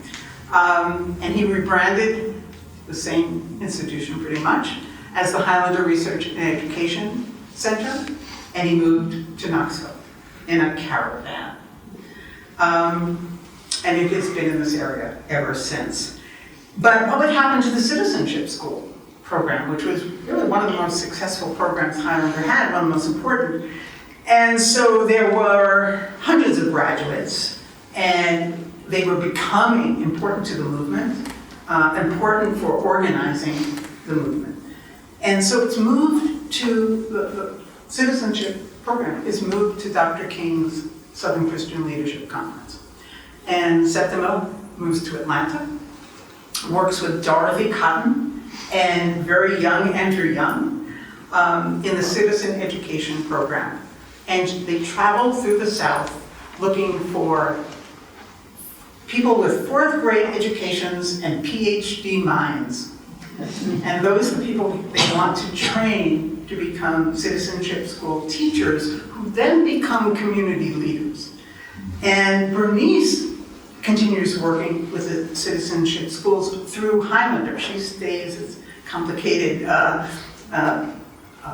and he rebranded the same institution pretty much as the Highlander Research and Education Center, and he moved to Knoxville in a caravan. And it has been in this area ever since. But what would happen to the Citizenship School program, which was really one of the most successful programs Highlander had, one of the most important. And so there were hundreds of graduates, and they were becoming important to the movement, important for organizing the movement. And so it's moved to, the citizenship program is moved to Dr. King's Southern Christian Leadership Conference. And Septima moves to Atlanta, works with Dorothy Cotton and very young Enter Young in the Citizen Education Program. And they travel through the South looking for people with fourth grade educations and PhD minds. And those are the people they want to train to become citizenship school teachers who then become community leaders. And Bernice continues working with the citizenship schools through Highlander. She stays, it's a complicated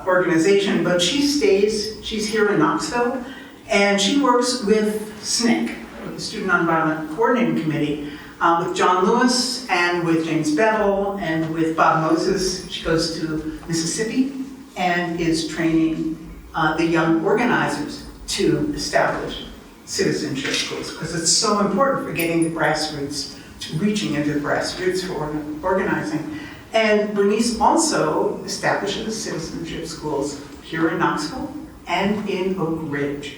organization, but she stays, she's here in Knoxville, and she works with SNCC, the Student Nonviolent Coordinating Committee, with John Lewis and with James Bevel and with Bob Moses. She goes to Mississippi and is training the young organizers to establish citizenship schools, because it's so important for getting the grassroots, to reaching into the grassroots for organizing. And Bernice also establishes citizenship schools here in Knoxville and in Oak Ridge.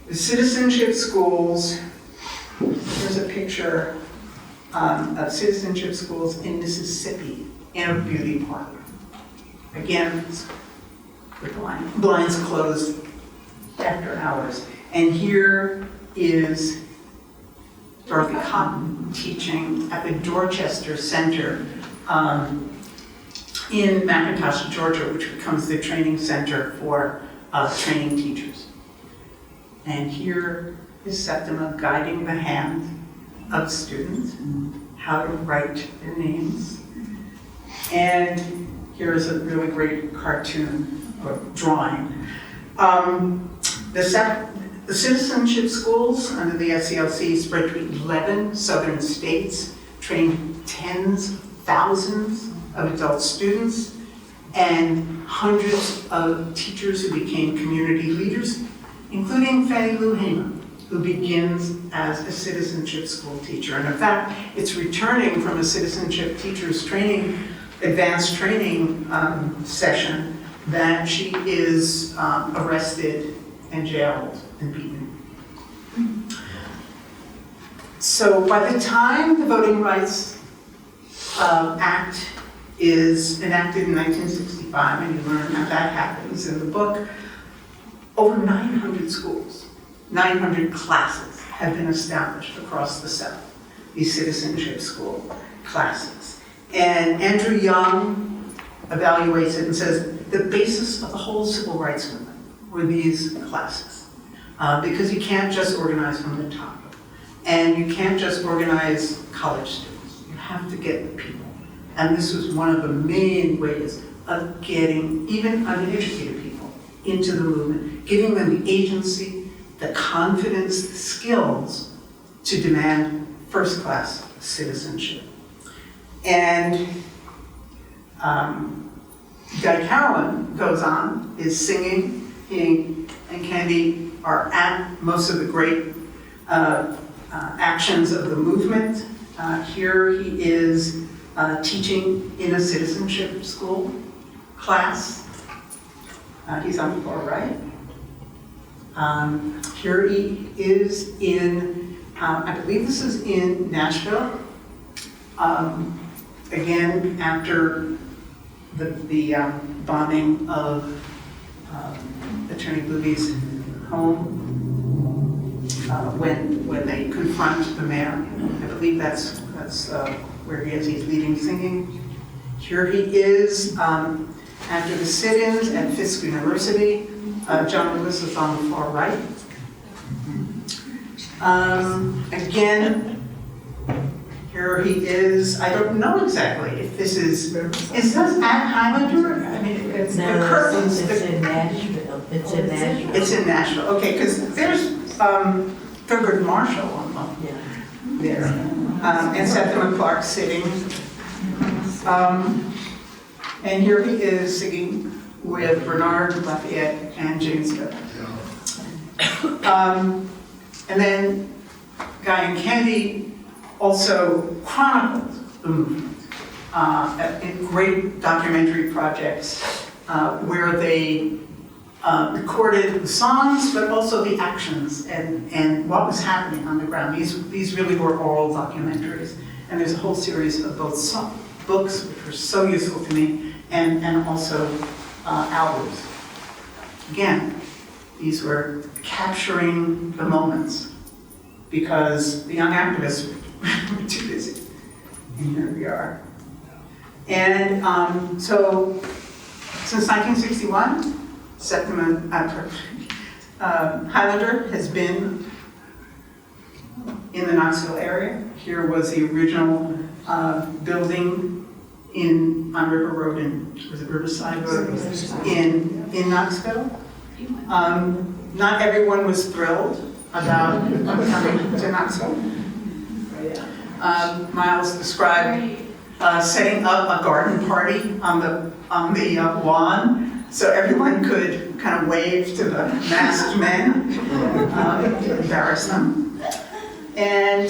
The citizenship schools, here's a picture of citizenship schools in Mississippi in a beauty park. Again, with the blinds closed after hours. And here is Dorothy Cotton teaching at the Dorchester Center in McIntosh, Georgia, which becomes the training center for training teachers. And here is Septima guiding the hand of students, how to write their names. And here is a really great cartoon or drawing. The citizenship schools under the SCLC spread to 11 southern states, trained tens of thousands of adult students and hundreds of teachers who became community leaders, including Fannie Lou Hamer, who begins as a citizenship school teacher. And in fact, it's returning from a citizenship teachers training, advanced training session that she is arrested and jailed and beaten. So by the time the Voting Rights Act is enacted in 1965, and you learn how that happens in the book, over 900 schools, 900 classes have been established across the South, these citizenship school classes. And Andrew Young evaluates it and says the basis of the whole civil rights movement were these classes. Because you can't just organize from the top. And you can't just organize college students. You have to get the people. And this was one of the main ways of getting even uneducated people into the movement, giving them the agency, the confidence, the skills to demand first-class citizenship. And Guy Carolyn goes on, is singing, he and Candy are at most of the great actions of the movement. Here he is teaching in a citizenship school class. He's on the far right. Here he is in, I believe this is in Nashville. Again, after the bombing of Attorney Bluby's home, when they confront the mayor. I believe that's where he is. He's leading singing. Here he is after the sit-ins at Fisk University. John Lewis is on the far right. Again, here he is. I don't know exactly if this is this at Highlander? I mean, it's the curtains. It's in Nashville. It's in Nashville. It's in Nashville. Okay, because there's Thurgood Marshall on there, and Septima Clark sitting. And here he is singing with Bernard Lafayette and James Bevel. And then Guy and Candy also chronicled the movement in great documentary projects where they recorded the songs, but also the actions and what was happening on the ground. These really were oral documentaries. And there's a whole series of both books, which were so useful to me, and also albums. Again, these were capturing the moments because the young activists were too busy. And here we are. And so, since 1961, Highlander has been in the Knoxville area. Here was the original building on River Road was it Riverside Road? In Knoxville. Not everyone was thrilled about coming to Knoxville. Miles described setting up a garden party on the lawn so everyone could kind of wave to the masked men to embarrass them. And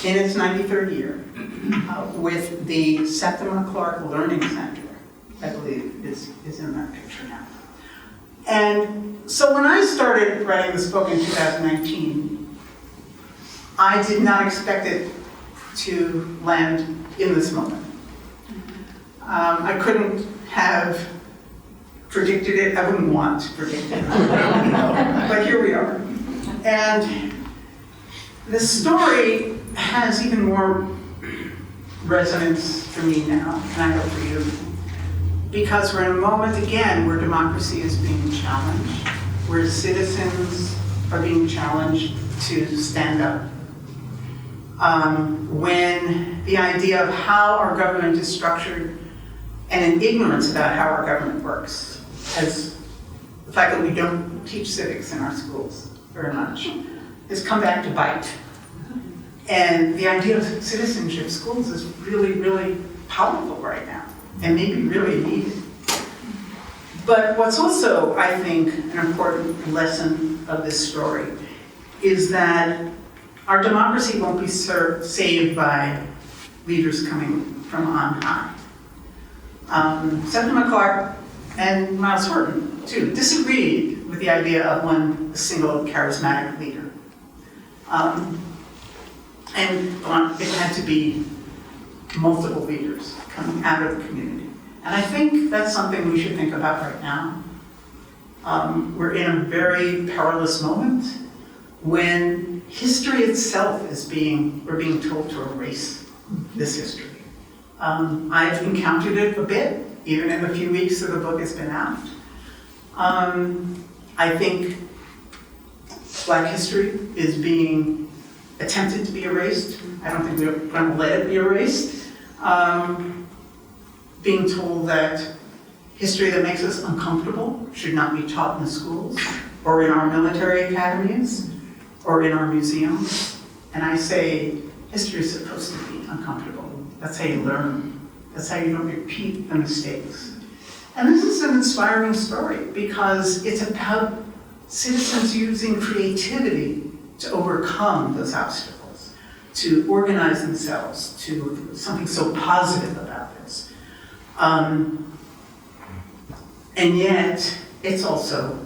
in its 93rd year, with the Septima Clark Learning Center, I believe is in that picture now. And so when I started writing this book in 2019, I did not expect it to land in this moment. I couldn't have predicted it. I wouldn't want to predict it. But here we are. And the story has even more resonance for me now, and I hope for you, because we're in a moment again where democracy is being challenged, where citizens are being challenged to stand up. When the idea of how our government is structured and an ignorance about how our government works, as the fact that we don't teach civics in our schools very much, has come back to bite. And the idea of citizenship schools is really, really powerful right now, and maybe really needed. But what's also, I think, an important lesson of this story is that our democracy won't be saved by leaders coming from on high. Septima Clark and Miles Horton, too, disagreed with the idea of a single charismatic leader. And it had to be multiple leaders coming out of the community. And I think that's something we should think about right now. We're in a very perilous moment when history itself we're being told to erase this history. I've encountered it a bit, even in the few weeks that the book has been out. I think Black history is being attempted to be erased. I don't think we're going to let it be erased. Being told that history that makes us uncomfortable should not be taught in the schools, or in our military academies, or in our museums. And I say, history is supposed to be uncomfortable. That's how you learn. That's how you don't repeat the mistakes. And this is an inspiring story because it's about citizens using creativity to overcome those obstacles, to organize themselves to something so positive about this. And yet, it's also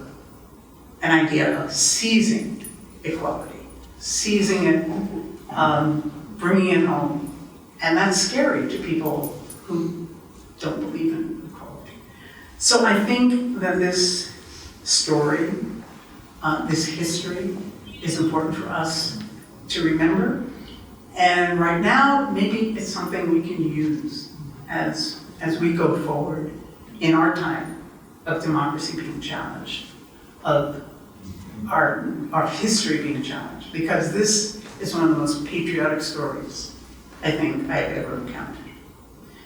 an idea of seizing equality, seizing it, bringing it home. And that's scary to people who don't believe in equality. So I think that this story, this history, is important for us to remember. And right now, maybe it's something we can use as we go forward in our time of democracy being challenged, of our history being challenged, because this is one of the most patriotic stories I think I've ever encountered.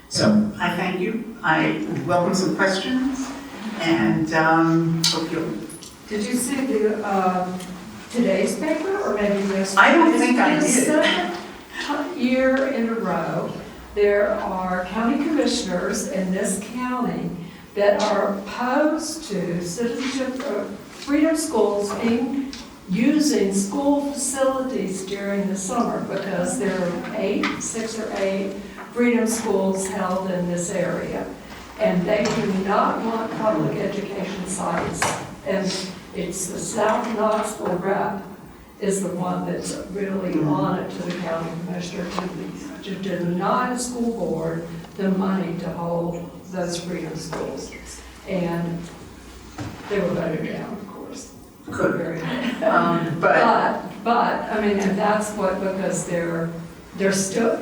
So I thank you. I welcome some questions, and hope you'll. Did you see the today's paper, or maybe this? I don't think I did. The second year in a row, there are county commissioners in this county that are opposed to citizenship freedom schools using school facilities during the summer, because there are 6 or 8 freedom schools held in this area. And they do not want public education sites. And it's the South Knoxville rep is the one that's really on it to the county commissioner to deny the school board the money to hold those freedom schools. And they were voted down, of course. Good. Very But, But, I mean, and that's what, because they're still,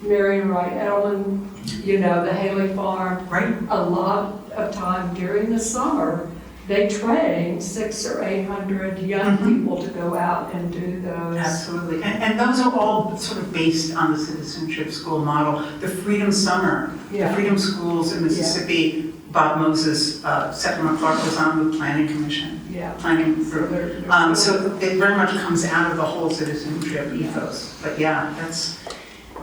Marion Wright Edelman, you know, the Haley Farm, right, a lot of time during the summer, they train 600 or 800 young people to go out and do those. absolutely. And those are all sort of based on the citizenship school model. The Freedom Summer, the Yeah. Freedom Schools in Mississippi, Bob Moses, Senator McClark was on the planning commission, Yeah. planning So group. they're So it very much comes out of the whole citizenship ethos. But yeah,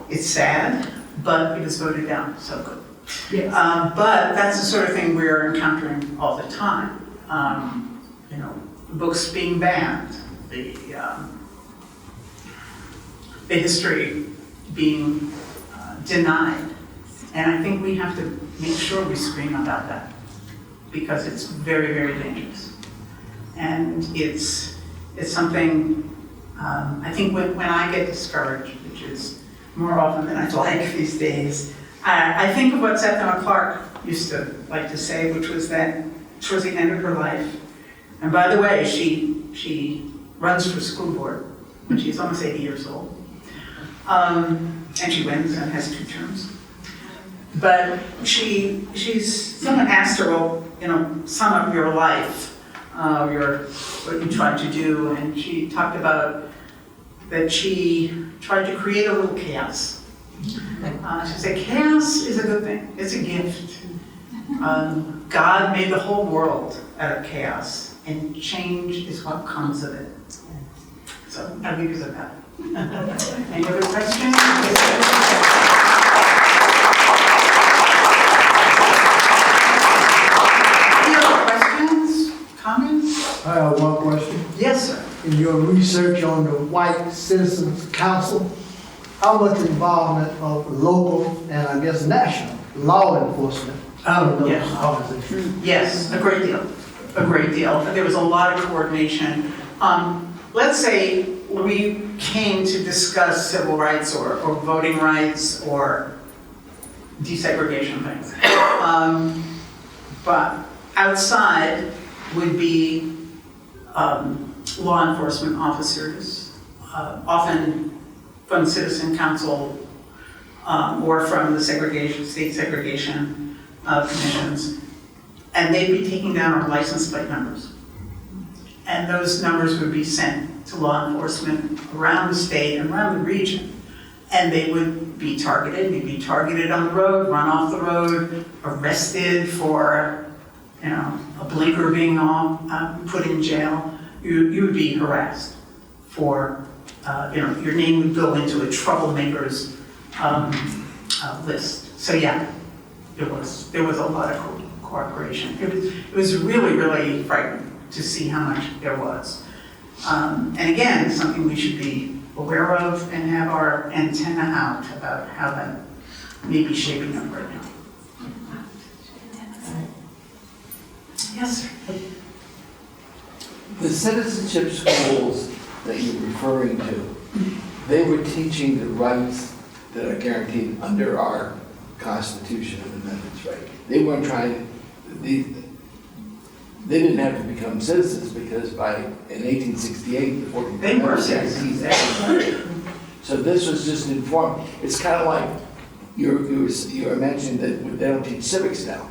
it's sad, but it was voted down, so good. yes. But that's the sort of thing we're encountering all the time. You know, books being banned, the history being denied. And I think we have to make sure we scream about that because it's very, very dangerous. And it's something, I think when I get discouraged, which is more often than I'd like these days, I think of what Senator McClark used to like to say, which was that towards the end of her life, and by the way, she runs for school board when she's almost 80 years old, and she wins and has 2 terms. But someone asked her, well, you know, sum up your life, what you tried to do, and she talked about that she tried to create a little chaos. She said, chaos is a good thing, it's a gift. God made the whole world out of chaos, and change is what comes of it. So I'll leave you with that. Any other questions? Any other questions, comments? I have one question. Yes, sir. In your research on the White Citizens Council, how much involvement of local and I guess national law enforcement in those yes. organizations? Yes, a great deal, a great deal. There was a lot of coordination. Let's say we came to discuss civil rights or voting rights or desegregation things. But outside would be law enforcement officers, often from Citizen Council or from the state segregation commissions, and they'd be taking down our license plate numbers. And those numbers would be sent to law enforcement around the state and around the region. And they would be targeted, you'd be targeted on the road, run off the road, arrested for, you know, a blinker being on, put in jail. You would be harassed for, you know, your name would go into a troublemakers list. So yeah, there was a lot of cooperation. It was really, really frightening to see how much there was. And again, something we should be aware of and have our antenna out about how that may be shaping up right now. Yes, sir. The citizenship schools that you're referring to, they were teaching the rights that are guaranteed under our Constitution and amendments, right? They weren't trying, they didn't have to become citizens because in 1868, the 14th They were Amendment citizens. guaranteed that. So this was just informed. It's kind of like you were mentioning that they don't teach civics now.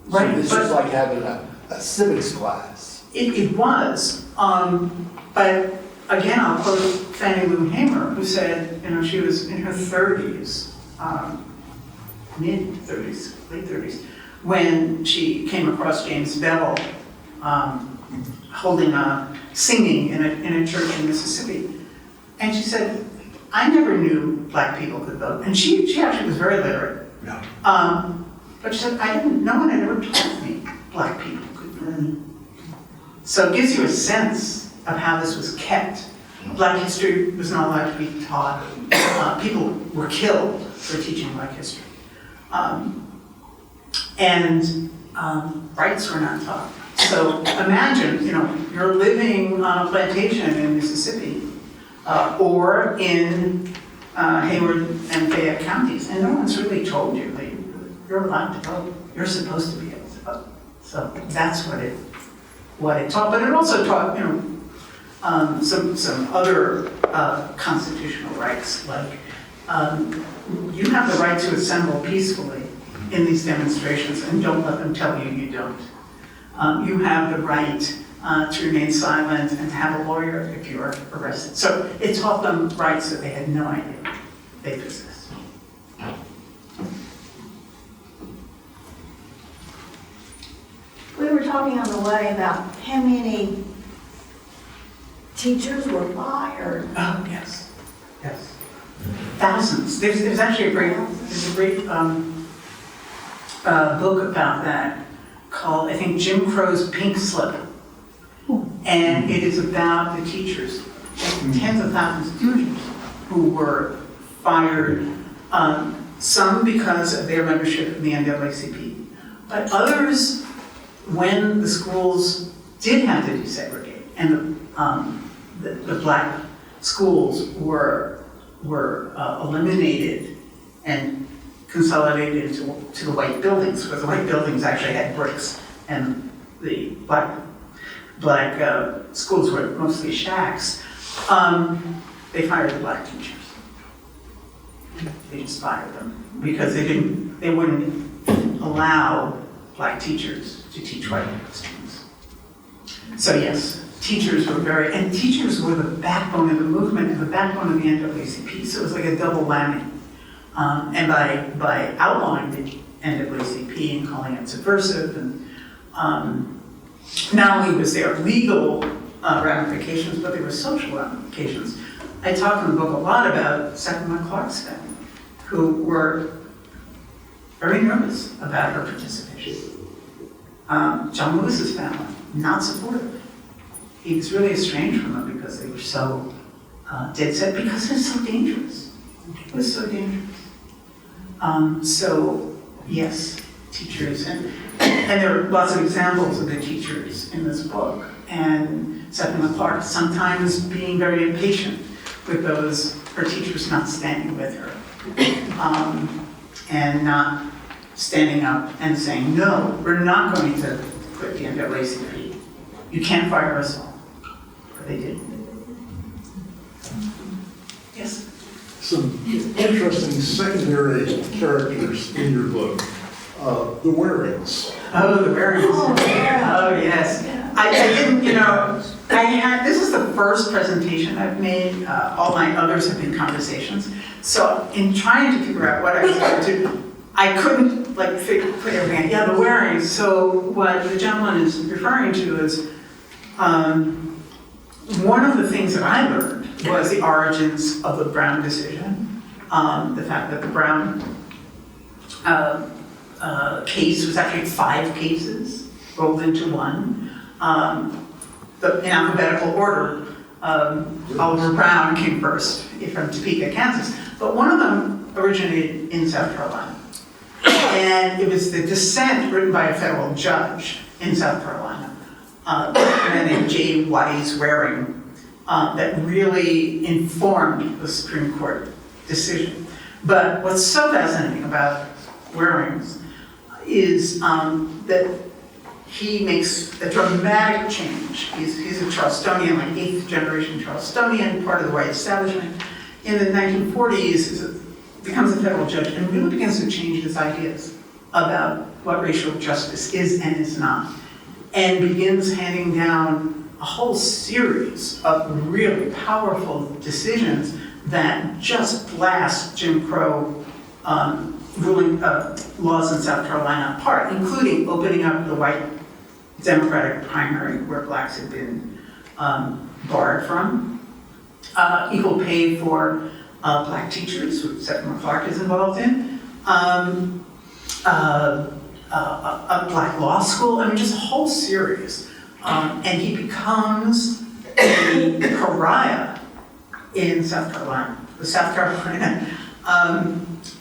Right, So this but- is like having a civics class. It was, but again, I'll quote Fannie Lou Hamer, who said, you know, she was in her 30s, mid-30s, late 30s, when she came across James Bevel singing in a church in Mississippi. And she said, I never knew black people could vote. And she actually was very literate. Yeah. But she said, no one had ever told me black people could vote. So it gives you a sense of how this was kept. Black history was not allowed to be taught. People were killed for teaching black history. Rights were not taught. So imagine, you're living on a plantation in Mississippi, or in Hayward and Fayette counties, and no one's really told you that you're allowed to vote. You're supposed to be able to vote. So that's what it taught. But it also taught, some other constitutional rights, like you have the right to assemble peacefully in these demonstrations, and don't let them tell you you don't. You have the right to remain silent and to have a lawyer if you are arrested. So it taught them rights that they had no idea they possessed. We were talking on the way about how many teachers were fired. Oh, yes, yes. Thousands. There's actually a great book about that called, I think, Jim Crow's Pink Slip. And it is about the teachers, tens of thousands of teachers who were fired, some because of their membership in the NAACP, but others when the schools did have to desegregate and the black schools were eliminated and consolidated to the white buildings, because the white buildings actually had bricks and the black schools were mostly shacks. They fired the black teachers. They just fired them because they wouldn't allow black teachers to teach white students. So yes, teachers were the backbone of the movement and the backbone of the NAACP, so it was like a double whammy. And by outlawing the NAACP and calling it subversive, and not only was there legal ramifications, but there were social ramifications. I talk in the book a lot about Septima Clark's family, who were very nervous about her participation. John Lewis's family, not supportive. He was really estranged from them because they were so dead set, because it was so dangerous. It was so dangerous. So yes, teachers, and there are lots of examples of the teachers in this book, and Septima Clark sometimes being very impatient with her teachers not standing with her, and not standing up and saying, no, we're not going to quit the NAACP. You can't fire us all. But they did. Yes? Some interesting secondary characters in your book. The Warings. Oh, the Warings. Oh, yes. I didn't, this is the first presentation I've made. All my others have been conversations. So in trying to figure out what I was going to do, I couldn't put everything. Yeah, the Warings. So what the gentleman is referring to is one of the things that I learned was the origins of the Brown decision. The fact that the Brown case was actually 5 cases rolled into one. In alphabetical order, Oliver Brown came first from Topeka, Kansas, but one of them originated in South Carolina. And it was the dissent written by a federal judge in South Carolina, a man named J. Wise Waring, that really informed the Supreme Court decision. But what's so fascinating about Waring's is that he makes a dramatic change. He's a Charlestonian, like 8th generation Charlestonian, part of the white establishment. In the 1940s, becomes a federal judge and really begins to change his ideas about what racial justice is and is not, and begins handing down a whole series of really powerful decisions that just blast Jim Crow ruling laws in South Carolina apart, including opening up the white Democratic primary where blacks had been barred from, equal pay for black teachers, which Septima Clark is involved in, a black law school, I mean, just a whole series. And he becomes a pariah in South Carolina. The South Carolina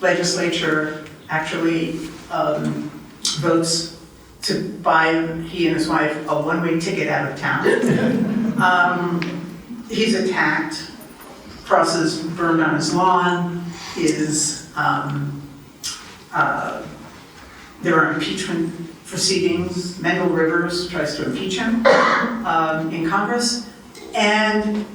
legislature actually votes to buy, he and his wife, a one-way ticket out of town. He's attacked, crosses burned on his lawn, there are impeachment proceedings. Mendel Rivers tries to impeach him in Congress. And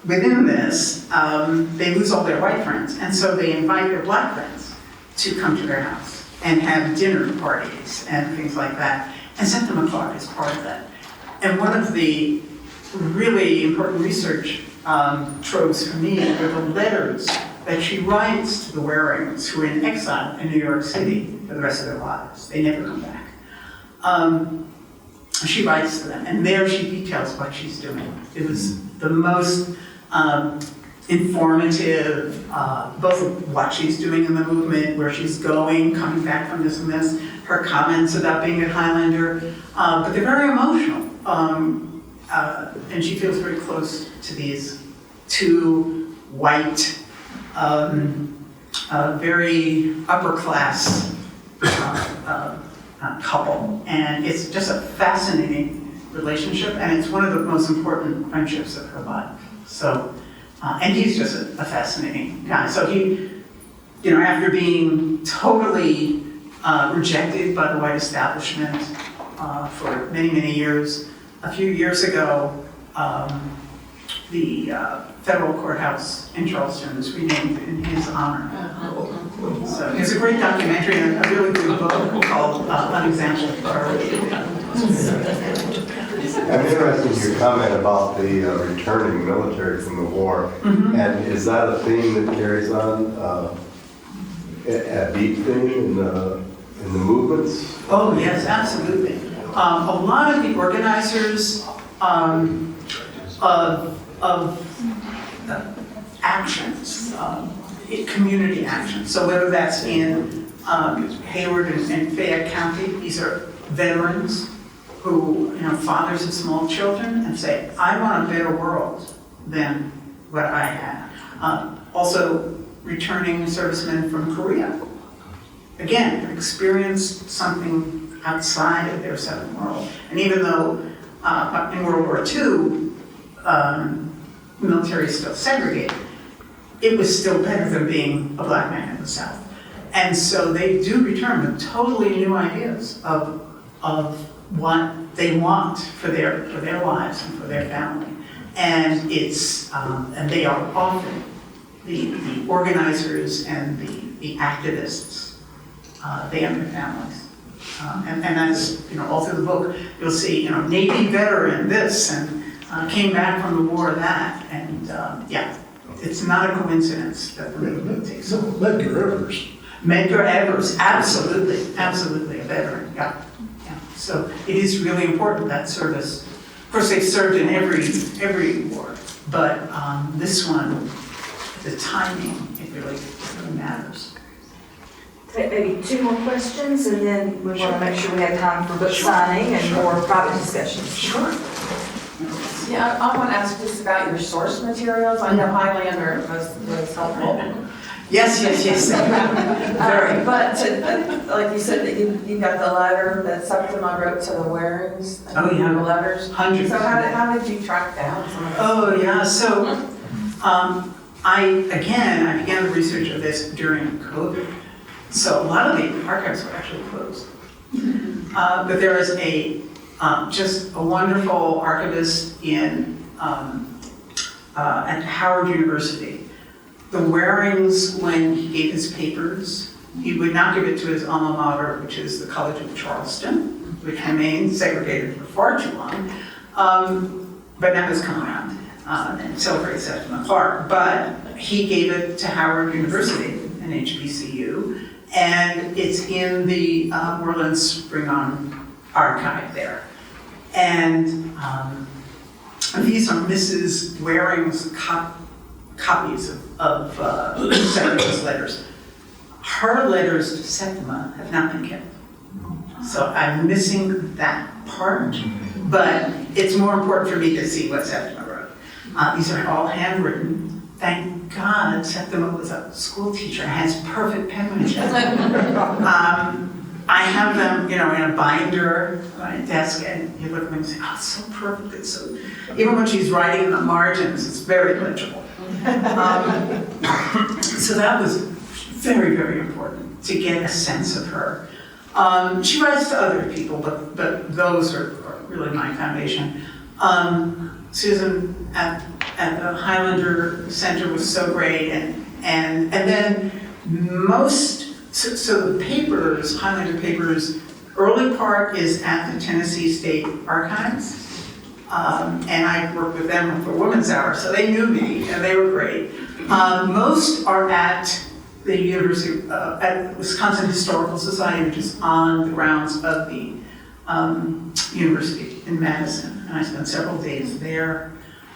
within this, they lose all their white friends, and so they invite their black friends to come to their house and have dinner parties and things like that. And Septima Clark is part of that. And one of the really important research tropes for me are the letters that she writes to the Warings, who are in exile in New York City for the rest of their lives. They never come back. She writes to them, and there she details what she's doing. It was the most informative, both of what she's doing in the movement, where she's going, coming back from this and this, her comments about being a Highlander, but they're very emotional. And she feels very close to these two white, very upper class couple. And it's just a fascinating relationship, and it's one of the most important friendships of her life. So, and he's just a fascinating guy. So he, after being totally rejected by the white establishment for many, many years, a few years ago, the federal courthouse in Charleston was renamed in his honor. So it's a great documentary and a really good book called Unexampled Courage. I'm interested in your comment about the returning military from the war. And is that a theme that carries on, a deep theme in the movements? Oh, yes, absolutely. A lot of the organizers of actions, community actions. So whether that's in Hayward and Fayette County, these are veterans who, fathers of small children, and say, I want a better world than what I had. Also, returning servicemen from Korea. Again, have experienced something outside of their Southern world. And even though in World War II, the military is still segregated, it was still better than being a black man in the South. And so they do return with totally new ideas of what they want for their lives and for their family. And and they are often the organizers and the activists, they and their families. And that's, all through the book, you'll see, Navy veteran this, and came back from the war that, and it's not a coincidence that the movement takes so. Medgar Evers. Medgar Evers, absolutely a veteran, yeah. So it is really important, that service. Of course, they've served in every war, but this one, the timing, it really matters. Take maybe 2 more questions, and then we want to make sure we have time for book signing and more private discussions. Sure. Yeah, I want to ask just about your source materials. I know Highlander was helpful. Yes. Very. But like you said, that you got the letter that Septima wrote to the Warings. Oh, yeah. The letters. Hundreds. So how did you track down some of this? Oh, yeah. So I began the research of this during COVID. So a lot of the archives were actually closed. But there is just a wonderful archivist at Howard University. The Warings, when he gave his papers, he would not give it to his alma mater, which is the College of Charleston, which remained segregated for far too long. But now has come around and celebrates Septima Clark. But he gave it to Howard University, an HBCU, and it's in the Moreland Spring-On archive there. And these are Mrs. Waring's copies of Septima's letters. Her letters to Septima have not been kept. So I'm missing that part, but it's more important for me to see what Septima wrote. These are all handwritten. Thank God Septima was a school teacher, has perfect penmanship. I have them, in a binder on my desk, and you look at them and say, oh, it's so perfect. It's so, even when she's writing in the margins, it's very legible. So that was very, very important to get a sense of her. She writes to other people, but those are really my foundation. Susan at the Highlander Center was so great, and then so the papers, Highlander papers, early part is at the Tennessee State Archives, and I worked with them for Women's Hour, so they knew me, and they were great. Most are at the University, at Wisconsin Historical Society, which is on the grounds of the university in Madison, and I spent several days there,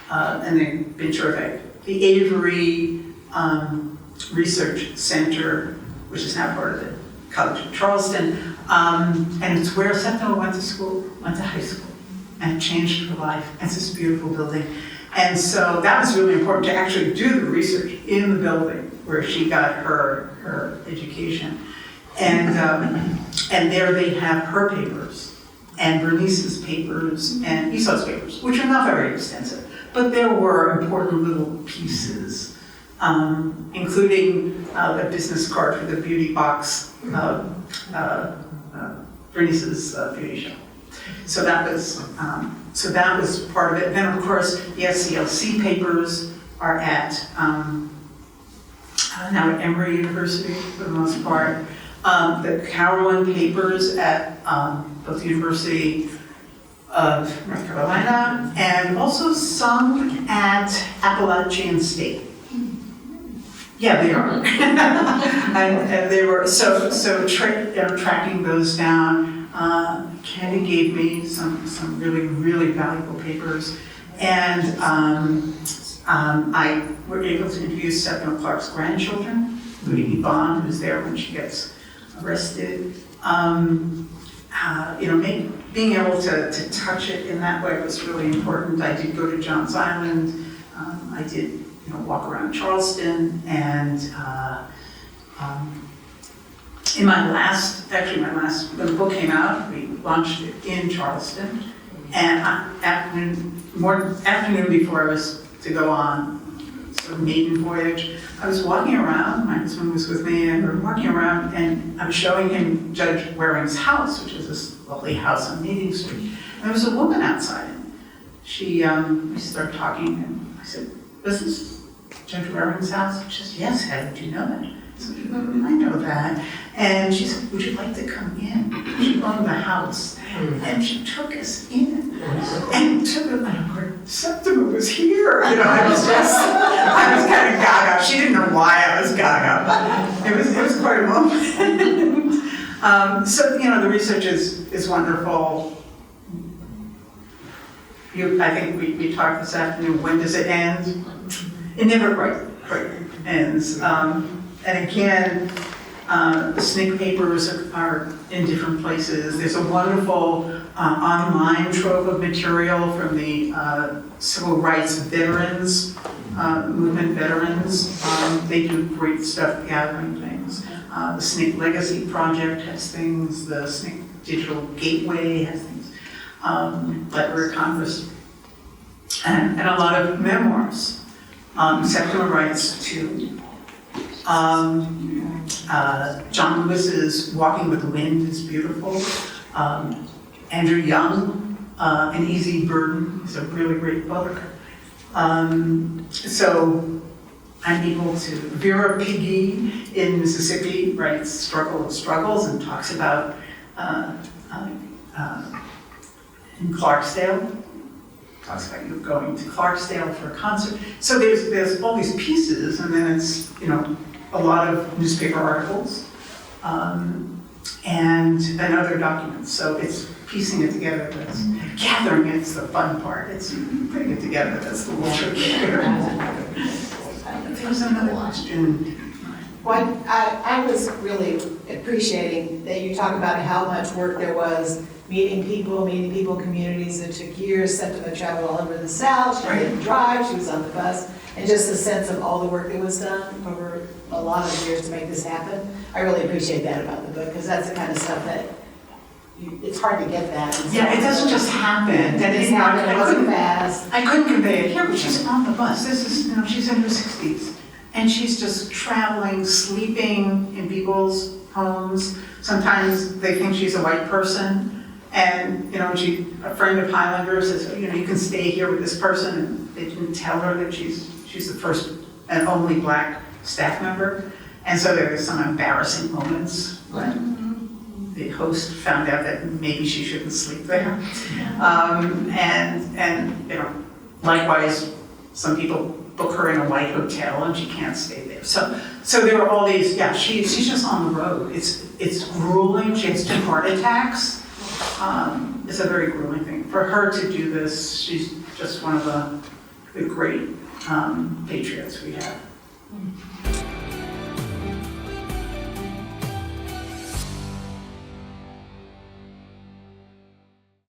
and they've been terrific. The Avery Research Center, which is now part of the College of Charleston, and it's where Septima went to high school, and it changed her life. It's this beautiful building. And so that was really important to actually do the research in the building where she got her education. And there they have her papers, and Bernice's papers, and Esau's papers, which are not very extensive, but there were important little pieces, including a business card for the beauty box, Bernice's beauty show. So that was part of it. Then of course the SCLC papers are at now at Emory University for the most part. The Carolyn papers at both the University of North Carolina and also some at Appalachian State. Yeah, they are. and they were tracking those down. Candy gave me some really, really valuable papers. And I were able to interview Septima Clark's grandchildren, Moody Bond, who's there when she gets arrested. Being able to touch it in that way was really important. I did go to Johns Island. I did walk around Charleston, and in my last, when the book came out, we launched it in Charleston, and afternoon before I was to go on sort of maiden voyage, I was walking around, my husband was with me, and we were walking around, and I was showing him Judge Waring's house, which is this lovely house on Meeting Street, and there was a woman outside, and we started talking, and I said, "Is this Judge Waring's house?" She says, "Yes, how did you know that?" I said, "I know that." And she said, "Would you like to come in?" She owned the house, and she took us in, and took it, and Septima was here. I was kind of gaga. She didn't know why I was gaga, but it was quite a moment. So the research is wonderful. I think we talked this afternoon. When does it end? It never quite ends. And again, the SNCC papers are in different places. There's a wonderful online trove of material from the civil rights veterans, movement veterans. They do great stuff gathering things. The SNCC Legacy Project has things. The SNCC Digital Gateway has things. Library of Congress. And a lot of memoirs. Septima writes to John Lewis's Walking with the Wind is beautiful. Andrew Young, An Easy Burden is a really great book. So I'm able to, Vera Piggy in Mississippi writes Struggle of Struggles and talks about in Clarksdale. Talks about you going to Clarksdale for a concert. So there's all these pieces, and then it's a lot of newspaper articles and other documents. So it's piecing it together. Gathering it's the fun part. It's putting it together. That's the little tricky part. There's another question. Well, I was really appreciating that you talk about how much work there was meeting people, communities. It took years. Septima traveled all over the South. She didn't drive. She was on the bus. And just a sense of all the work that was done over a lot of years to make this happen. I really appreciate that about the book, because that's the kind of stuff that it's hard to get that. Yeah, it doesn't just happen. And it's happened, it wasn't fast. I couldn't convey it here, but she's on the bus. This is, she's in her 60s. And she's just traveling, sleeping in people's homes. Sometimes they think she's a white person. And, a friend of Highlanders says, you can stay here with this person. And they didn't tell her that she's the first and only Black staff member. And so there were some embarrassing moments when the host found out that maybe she shouldn't sleep there. Likewise, some people book her in a white hotel and she can't stay there. So there are all these, she's just on the road. It's grueling. She has 2 heart attacks. It's a very grueling thing. For her to do this, she's just one of the great patriots we have.